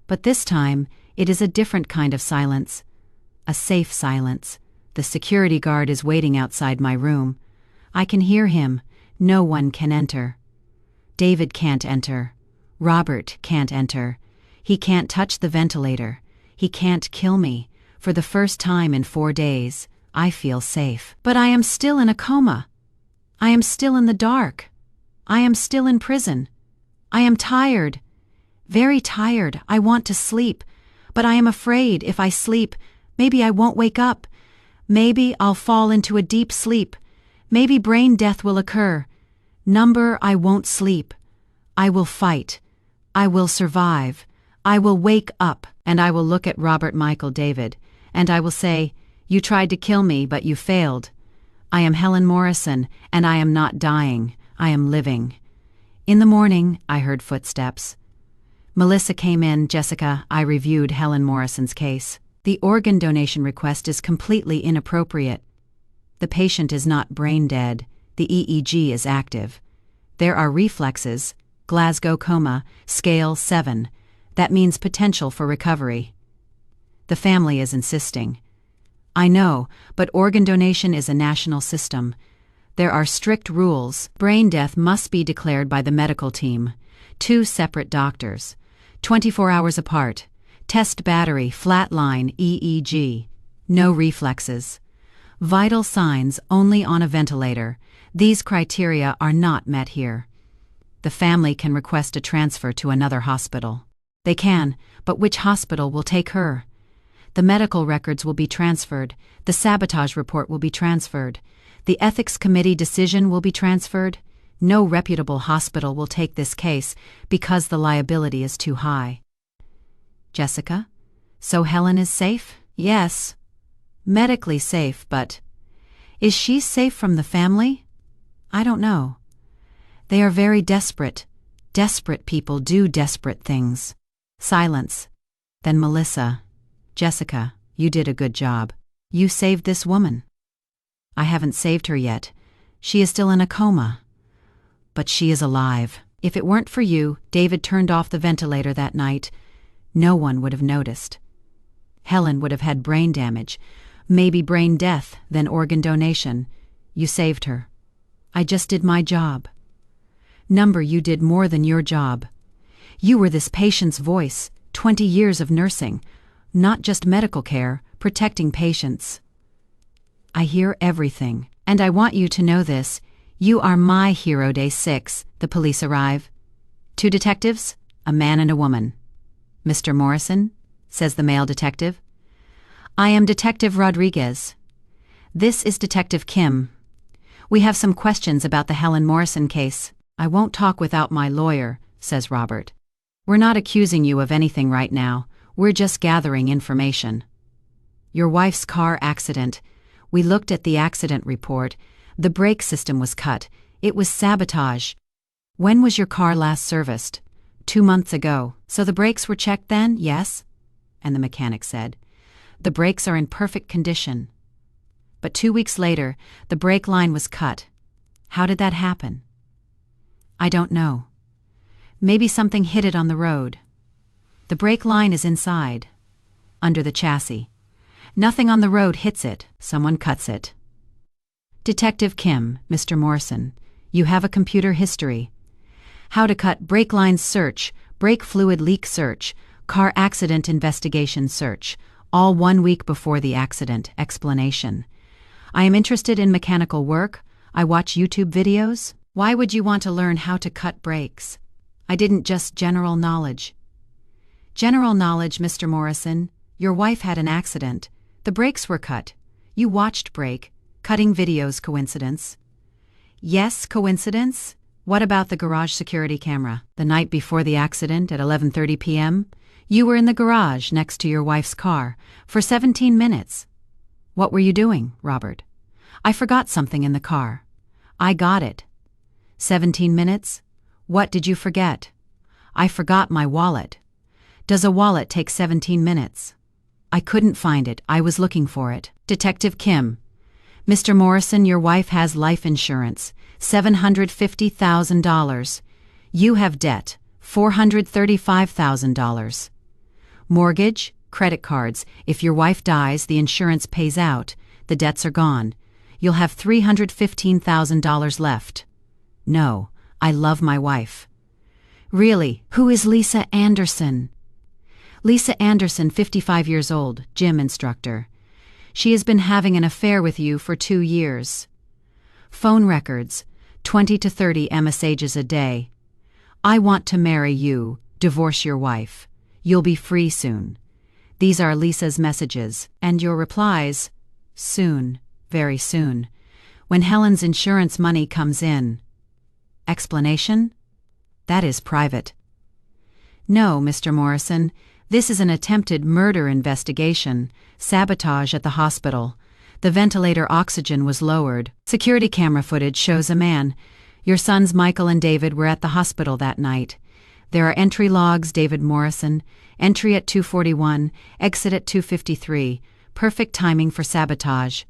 But this time, it is a different kind of silence. A safe silence. The security guard is waiting outside my room. I can hear him. No one can enter. David can't enter. Robert can't enter. He can't touch the ventilator. He can't kill me. For the first time in 4 days, I feel safe. But I am still in a coma. I am still in the dark. I am still in prison. I am tired. Very tired. I want to sleep. But I am afraid if I sleep, Maybe I won't wake up. Maybe I'll fall into a deep sleep. Maybe brain death will occur. Number, I won't sleep. I will fight. I will survive. I will wake up, and I will look at Robert Michael David, and I will say, "You tried to kill me, but you failed. I am Helen Morrison, and I am not dying. I am living." In the morning, I heard footsteps. Melissa came in. "Jessica, I reviewed Helen Morrison's case. The organ donation request is completely inappropriate. The patient is not brain dead. The EEG is active. There are reflexes, Glasgow coma, scale 7. That means potential for recovery." The family is insisting. "I know, but organ donation is a national system. There are strict rules. Brain death must be declared by the medical team. 2 separate doctors. 24 hours apart. Test battery, flatline, EEG. No reflexes. Vital signs only on a ventilator. These criteria are not met here. The family can request a transfer to another hospital. They can, but which hospital will take her? The medical records will be transferred. The sabotage report will be transferred. The ethics committee decision will be transferred. No reputable hospital will take this case because the liability is too high." "Jessica, so Helen is safe?" "Yes. Medically safe, but is she safe from the family? I don't know. They are very desperate. Desperate people do desperate things." Silence. Then Melissa, "Jessica, you did a good job. You saved this woman." "I haven't saved her yet. She is still in a coma. But she is alive. If it weren't for you, David turned off the ventilator that night. No one would have noticed. Helen would have had brain damage, maybe brain death, then organ donation. You saved her. I just did my job." "Number, you did more than your job. You were this patient's voice, 20 years of nursing, not just medical care, protecting patients." "I hear everything, and I want you to know this. You are my hero." Day 6, the police arrive. 2 detectives, a man and a woman. "Mr. Morrison?" says the male detective. "I am Detective Rodriguez. This is Detective Kim. We have some questions about the Helen Morrison case." "I won't talk without my lawyer," says Robert. "We're not accusing you of anything right now. We're just gathering information. Your wife's car accident. We looked at the accident report. The brake system was cut. It was sabotage. When was your car last serviced?" 2 months ago. "So the brakes were checked then?" "Yes." And the mechanic said, "The brakes are in perfect condition." But 2 weeks later, the brake line was cut. How did that happen? "I don't know. Maybe something hit it on the road. The brake line is inside, under the chassis. Nothing on the road hits it. Someone cuts it." Detective Kim, "Mr. Morrison, you have a computer history. How to cut brake lines search, brake fluid leak search, car accident investigation search, all 1 week before the accident, explanation. I am interested in mechanical work. I watch YouTube videos. Why would you want to learn how to cut brakes? I didn't just general knowledge." "General knowledge, Mr. Morrison. Your wife had an accident. The brakes were cut. You watched brake. Cutting videos, coincidence?" "Yes, coincidence. What about the garage security camera? The night before the accident at 11:30 p.m., you were in the garage next to your wife's car for 17 minutes. What were you doing, Robert?" "I forgot something in the car." "I got it." 17 minutes? What did you forget?" "I forgot my wallet." "Does a wallet take 17 minutes?" "I couldn't find it. I was looking for it." Detective Kim, "Mr. Morrison, your wife has life insurance, $750,000. You have debt, $435,000. Mortgage, credit cards. If your wife dies, the insurance pays out. The debts are gone. You'll have $315,000 left." "No, I love my wife." "Really? Who is Lisa Anderson?" "Lisa Anderson, 55 years old, gym instructor. She has been having an affair with you for 2 years. Phone records, 20 to 30 messages a day. I want to marry you, divorce your wife. You'll be free soon. These are Lisa's messages. And your replies? Soon, very soon. When Helen's insurance money comes in. Explanation? That is private. No, Mr. Morrison. This is an attempted murder investigation. Sabotage at the hospital. The ventilator oxygen was lowered. Security camera footage shows a man. Your sons Michael and David were at the hospital that night. There are entry logs, David Morrison. Entry at 2:41, exit at 2:53. Perfect timing for sabotage.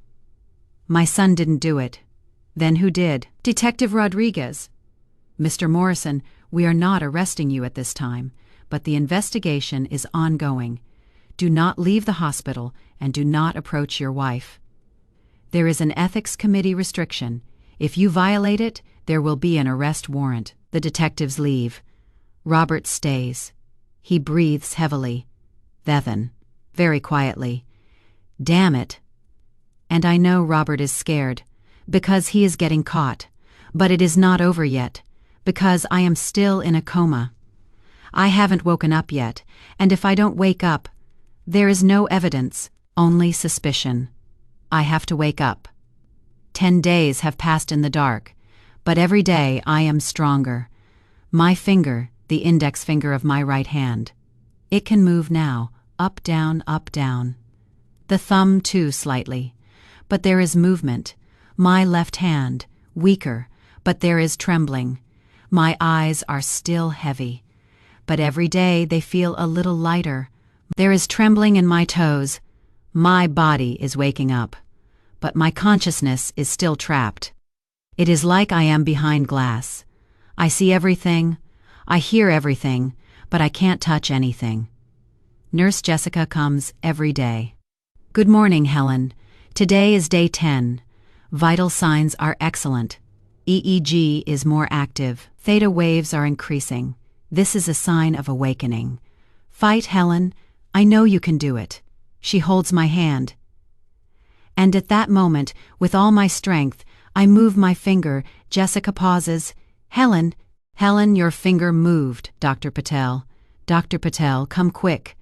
My son didn't do it. Then who did? Detective Rodriguez. Mr. Morrison, we are not arresting you at this time, but the investigation is ongoing. Do not leave the hospital and do not approach your wife. There is an ethics committee restriction. If you violate it, there will be an arrest warrant. The detectives leave. Robert stays. He breathes heavily. Then, very quietly, "Damn it." And I know Robert is scared, because he is getting caught. But it is not over yet, because I am still in a coma. I haven't woken up yet, and if I don't wake up, there is no evidence, only suspicion. I have to wake up. 10 days have passed in the dark, but every day I am stronger. My finger, the index finger of my right hand. It can move now, up, down, up, down. The thumb too slightly. But there is movement. My left hand, weaker, but there is trembling. My eyes are still heavy. But every day they feel a little lighter. There is trembling in my toes. My body is waking up. But my consciousness is still trapped. It is like I am behind glass. I see everything. I hear everything, but I can't touch anything. Nurse Jessica comes every day. Good morning, Helen. Today is day 10. Vital signs are excellent. EEG is more active. Theta waves are increasing. This is a sign of awakening. Fight, Helen. I know you can do it. She holds my hand. And at that moment, with all my strength, I move my finger. Jessica pauses. Helen, your finger moved, Dr. Patel. Dr. Patel, come quick.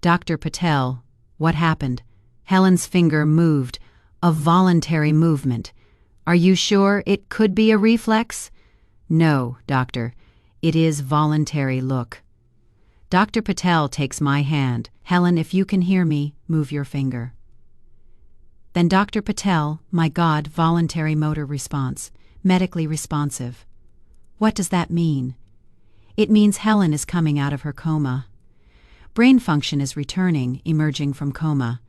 Dr. Patel, what happened? Helen's finger moved. A voluntary movement. Are you sure it could be a reflex? No, doctor. It is voluntary. Look. Dr. Patel takes my hand. Helen, if you can hear me, move your finger. Then Dr. Patel, my God, voluntary motor response, medically responsive. What does that mean? It means Helen is coming out of her coma. Brain function is returning, emerging from coma.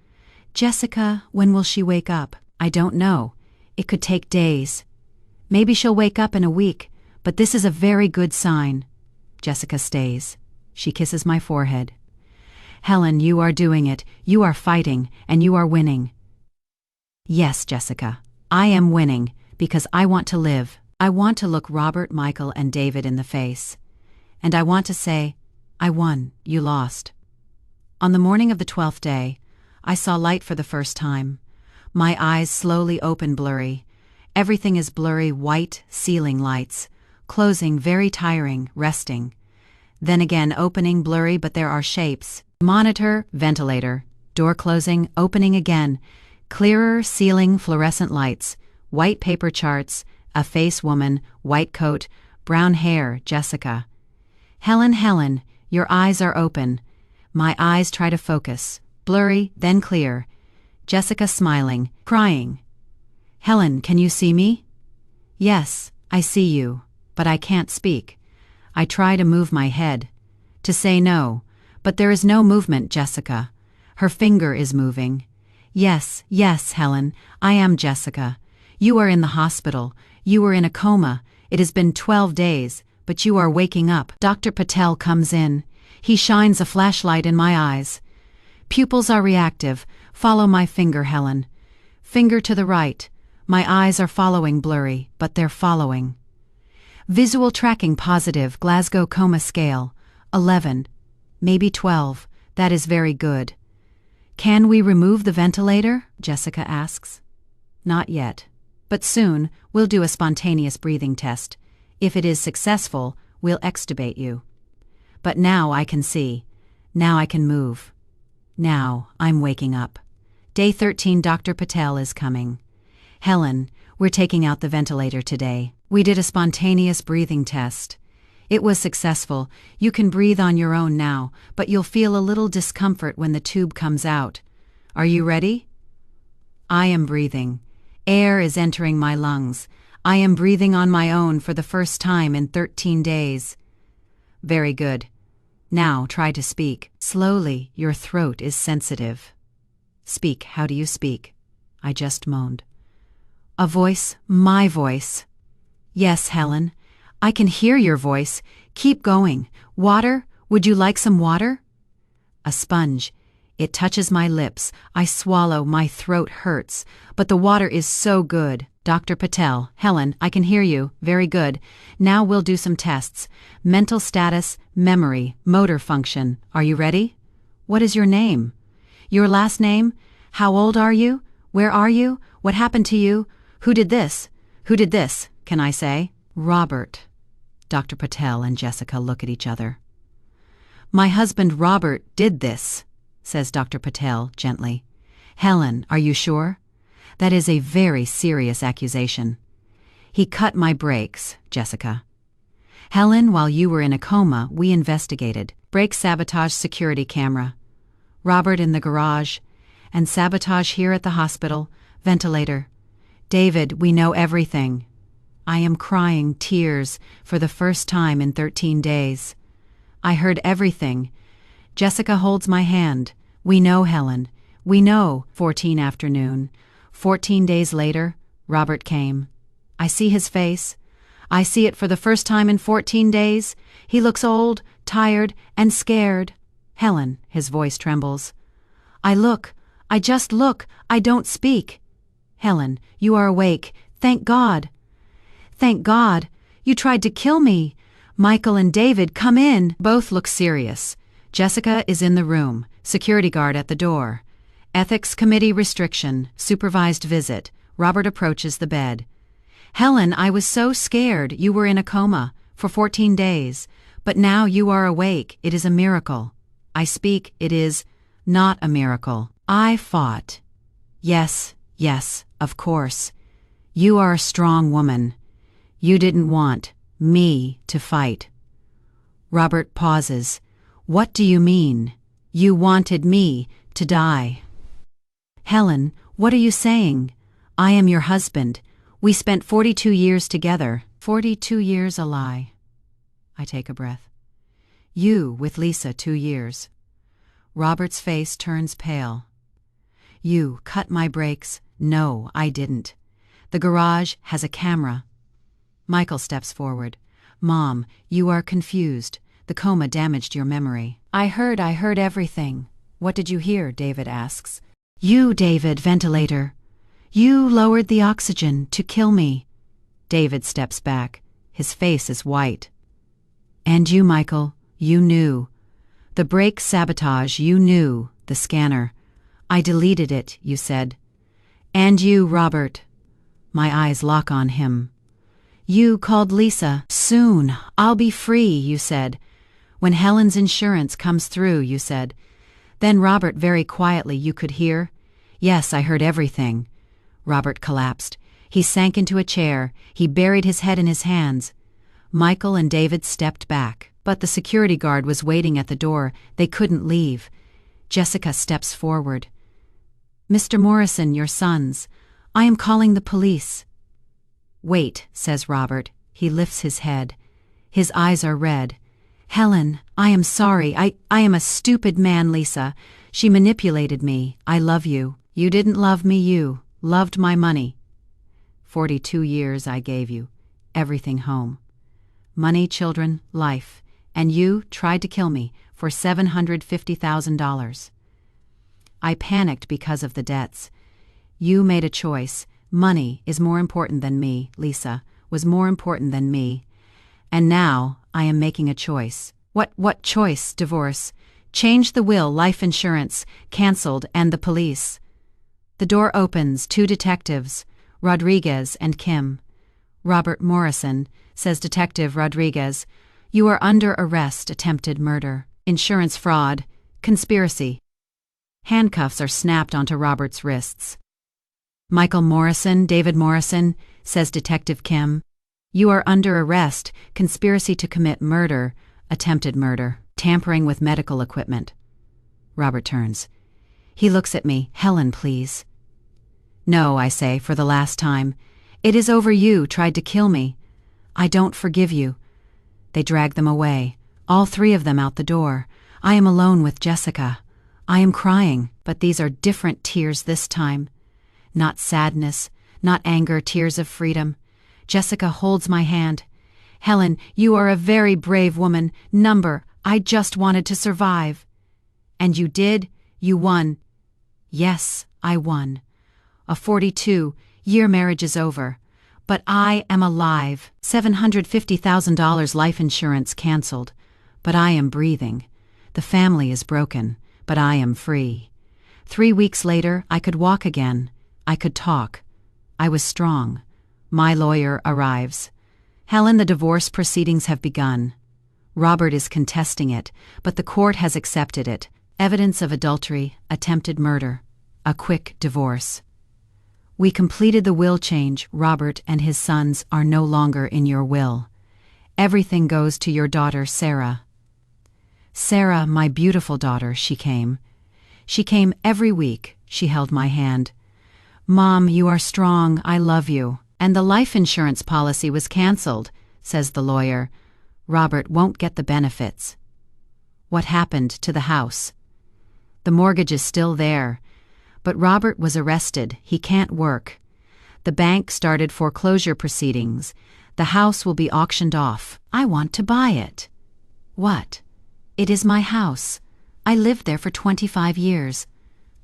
Jessica, when will she wake up? I don't know. It could take days. Maybe she'll wake up in a week, but this is a very good sign. Jessica stays. She kisses my forehead. Helen, you are doing it. You are fighting, and you are winning. Yes, Jessica, I am winning, because I want to live. I want to look Robert, Michael, and David in the face. And I want to say, I won, you lost. On the morning of the 12th day, I saw light for the first time. My eyes slowly open blurry. Everything is blurry, white, ceiling lights. Closing, very tiring, resting. Then again opening, blurry, but there are shapes. Monitor, ventilator. Door closing, opening again. Clearer, ceiling, fluorescent lights. White paper charts. A face woman, white coat, brown hair, Jessica. Helen, your eyes are open. My eyes try to focus. Blurry, then clear. Jessica smiling, crying. Helen, can you see me? Yes, I see you, but I can't speak. I try to move my head. To say no, but there is no movement, Jessica. Her finger is moving. Yes, Helen, I am Jessica. You are in the hospital. You were in a coma. It has been 12 days, but you are waking up. Dr. Patel comes in. He shines a flashlight in my eyes. Pupils are reactive. Follow my finger, Helen. Finger to the right. My eyes are following blurry, but they're following. Visual tracking positive, Glasgow Coma Scale. 11. Maybe 12. That is very good. Can we remove the ventilator? Jessica asks. Not yet. But soon, we'll do a spontaneous breathing test. If it is successful, we'll extubate you. But now I can see. Now I can move. Now, I'm waking up. Day 13, Dr. Patel is coming. Helen, we're taking out the ventilator today. We did a spontaneous breathing test. It was successful. You can breathe on your own now, but you'll feel a little discomfort when the tube comes out. Are you ready? I am breathing. Air is entering my lungs. I am breathing on my own for the first time in 13 days. Very good. Now try to speak. Slowly, your throat is sensitive. Speak, how do you speak? I just moaned. A voice, my voice. Yes, Helen. I can hear your voice. Keep going. Water? Would you like some water? A sponge. It touches my lips. I swallow. My throat hurts. But the water is so good. Dr. Patel, Helen, I can hear you. Very good. Now we'll do some tests. Mental status, memory, motor function. Are you ready? What is your name? Your last name? How old are you? Where are you? What happened to you? Who did this? Who did this? Can I say? Robert. Dr. Patel and Jessica look at each other. My husband Robert did this, says Dr. Patel gently. Helen, are you sure? That is a very serious accusation. He cut my brakes, Jessica. Helen, while you were in a coma, we investigated. Brake sabotage security camera. Robert in the garage. And sabotage here at the hospital. Ventilator. David, we know everything. I am crying tears for the first time in 13 days. I heard everything. Jessica holds my hand. We know, Helen. We know. 14 afternoon. 14 days later, Robert came. I see his face. I see it for the first time in 14 days. He looks old, tired, and scared. Helen, his voice trembles. I look. I just look. I don't speak. Helen, you are awake. Thank God. Thank God. You tried to kill me. Michael and David, come in. Both look serious. Jessica is in the room. Security guard at the door. Ethics committee restriction. Supervised visit. Robert approaches the bed. Helen, I was so scared. You were in a coma for 14 days. But now you are awake. It is a miracle. I speak. It is not a miracle. I fought. Yes, yes, of course. You are a strong woman. You didn't want me to fight. Robert pauses. What do you mean? You wanted me to die. Helen, what are you saying? I am your husband. We spent 42 years together. 42 years a lie. I take a breath. You with Lisa 2 years. Robert's face turns pale. You cut my brakes. No, I didn't. The garage has a camera. Michael steps forward. Mom, you are confused. The coma damaged your memory. I heard everything. What did you hear? David asks. You, David, ventilator. You lowered the oxygen to kill me. David steps back. His face is white. And you, Michael, you knew. The brake sabotage, you knew. The scanner. I deleted it, you said. And you, Robert. My eyes lock on him. You called Lisa. Soon, I'll be free, you said. When Helen's insurance comes through, you said. Then Robert, very quietly, you could hear. Yes, I heard everything. Robert collapsed. He sank into a chair. He buried his head in his hands. Michael and David stepped back, but the security guard was waiting at the door. They couldn't leave. Jessica steps forward. Mr. Morrison, your sons. I am calling the police. Wait, says Robert. He lifts his head. His eyes are red. Helen, I am sorry. I am a stupid man, Lisa. She manipulated me. I love you. You didn't love me, you loved my money. 42 years I gave you. Everything home. Money, children, life. And you tried to kill me for $750,000. I panicked because of the debts. You made a choice. Money is more important than me, Lisa, was more important than me. And now I am making a choice. What choice? Divorce. Change the will, life insurance, cancelled, and the police. The door opens, 2 detectives, Rodriguez and Kim. Robert Morrison, says Detective Rodriguez, you are under arrest, attempted murder, insurance fraud, conspiracy. Handcuffs are snapped onto Robert's wrists. "Michael Morrison, David Morrison," says Detective Kim. "You are under arrest, conspiracy to commit murder, attempted murder, tampering with medical equipment." Robert turns. He looks at me. "Helen, please." "No," I say, for the last time. "It is over. You tried to kill me. I don't forgive you." They drag them away, all three of them out the door. I am alone with Jessica. I am crying, but these are different tears this time. Not sadness, not anger, tears of freedom. Jessica holds my hand. "Helen, you are a very brave woman. I just wanted to survive." "And you did? You won." "Yes, I won. A 42-year marriage is over. But I am alive. $750,000 life insurance canceled. But I am breathing. The family is broken, but I am free. 3 weeks later, I could walk again. I could talk. I was strong. My lawyer arrives. "Helen, the divorce proceedings have begun. Robert is contesting it, but the court has accepted it. Evidence of adultery, attempted murder, a quick divorce. We completed the will change. Robert and his sons are no longer in your will. Everything goes to your daughter, Sarah." Sarah, my beautiful daughter, she came. She came every week. She held my hand. "Mom, you are strong. I love you." "And the life insurance policy was canceled," says the lawyer. "Robert won't get the benefits." "What happened to the house?" "The mortgage is still there. But Robert was arrested. He can't work. The bank started foreclosure proceedings. The house will be auctioned off." "I want to buy it." "What?" "It is my house. I lived there for 25 years.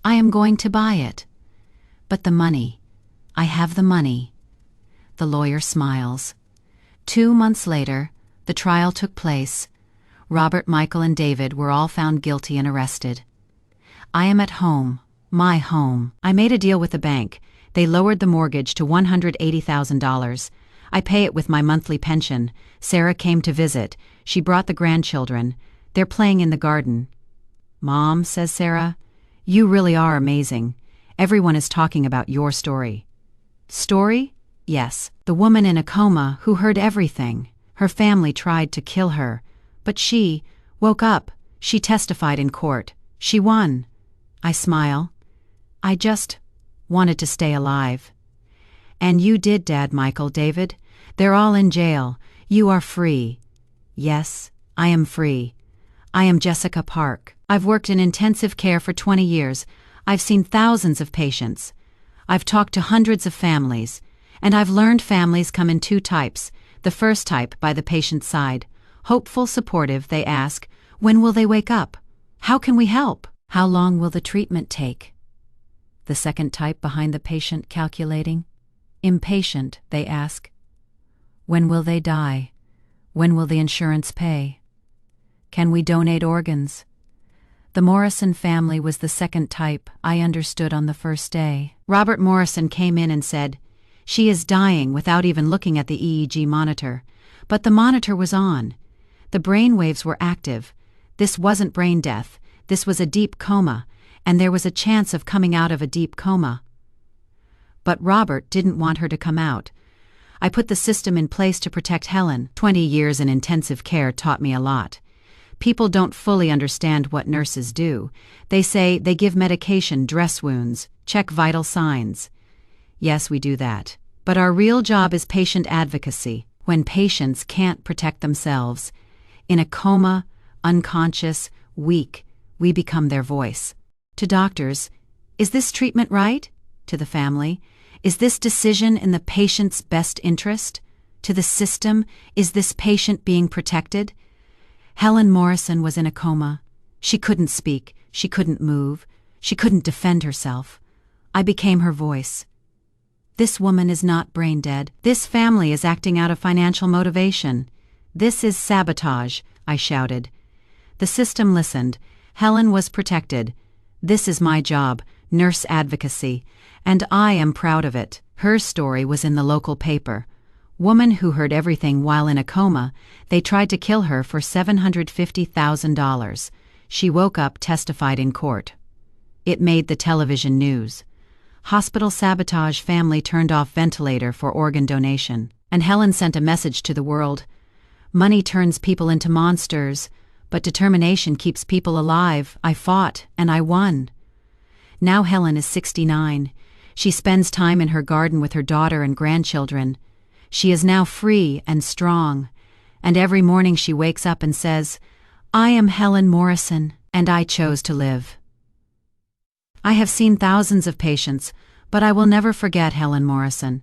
I am going to buy it." "But the money." "I have the money." The lawyer smiles. 2 months later, the trial took place. Robert, Michael, and David were all found guilty and arrested. I am at home. My home. I made a deal with the bank. They lowered the mortgage to $180,000. I pay it with my monthly pension. Sarah came to visit. She brought the grandchildren. They're playing in the garden. "Mom," says Sarah, "you really are amazing. Everyone is talking about your story." "Story?" "Yes. The woman in a coma who heard everything. Her family tried to kill her. But she woke up. She testified in court. She won." I smile. "I just wanted to stay alive." "And you did, Dad, Michael, David. They're all in jail. You are free." "Yes, I am free. I am Jessica Park. I've worked in intensive care for 20 years. I've seen thousands of patients. I've talked to hundreds of families. And I've learned families come in 2 types. The first type, by the patient's side. Hopeful, supportive, they ask, when will they wake up? How can we help? How long will the treatment take? The second type, behind the patient, calculating. Impatient, they ask, when will they die? When will the insurance pay? Can we donate organs? The Morrison family was the second type. I understood on the first day. Robert Morrison came in and said, "She is dying," without even looking at the EEG monitor. But the monitor was on. The brain waves were active. This wasn't brain death. This was a deep coma, and there was a chance of coming out of a deep coma. But Robert didn't want her to come out. I put the system in place to protect Helen. 20 years in intensive care taught me a lot. People don't fully understand what nurses do. They say they give medication, dress wounds, check vital signs. Yes, we do that. But our real job is patient advocacy. When patients can't protect themselves, in a coma, unconscious, weak, we become their voice. To doctors, is this treatment right? To the family, is this decision in the patient's best interest? To the system, is this patient being protected? Helen Morrison was in a coma. She couldn't speak, she couldn't move, she couldn't defend herself. I became her voice. This woman is not brain dead. This family is acting out of financial motivation. This is sabotage, I shouted. The system listened. Helen was protected. This is my job, nurse advocacy, and I am proud of it. Her story was in the local paper. Woman who heard everything while in a coma. They tried to kill her for $750,000. She woke up, testified in court. It made the television news. Hospital sabotage, family turned off ventilator for organ donation. And Helen sent a message to the world. Money turns people into monsters, but determination keeps people alive. I fought, and I won. Now Helen is 69. She spends time in her garden with her daughter and grandchildren. She is now free and strong. And every morning she wakes up and says, "I am Helen Morrison, and I chose to live." I have seen thousands of patients, but I will never forget Helen Morrison,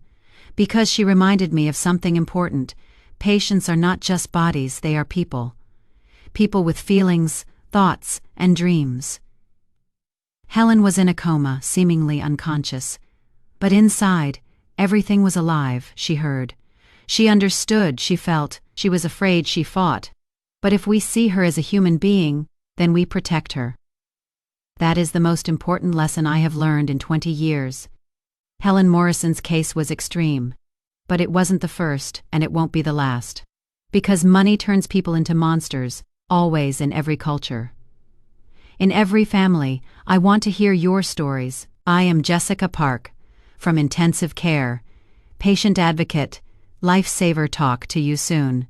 because she reminded me of something important. Patients are not just bodies, they are people. People with feelings, thoughts, and dreams. Helen was in a coma, seemingly unconscious. But inside, everything was alive. She heard. She understood, she felt, she was afraid, she fought. But if we see her as a human being, then we protect her. That is the most important lesson I have learned in 20 years. Helen Morrison's case was extreme. But it wasn't the first, and it won't be the last. Because money turns people into monsters, always in every culture. In every family, I want to hear your stories. I am Jessica Park, from Intensive Care, patient advocate, lifesaver. Talk to you soon.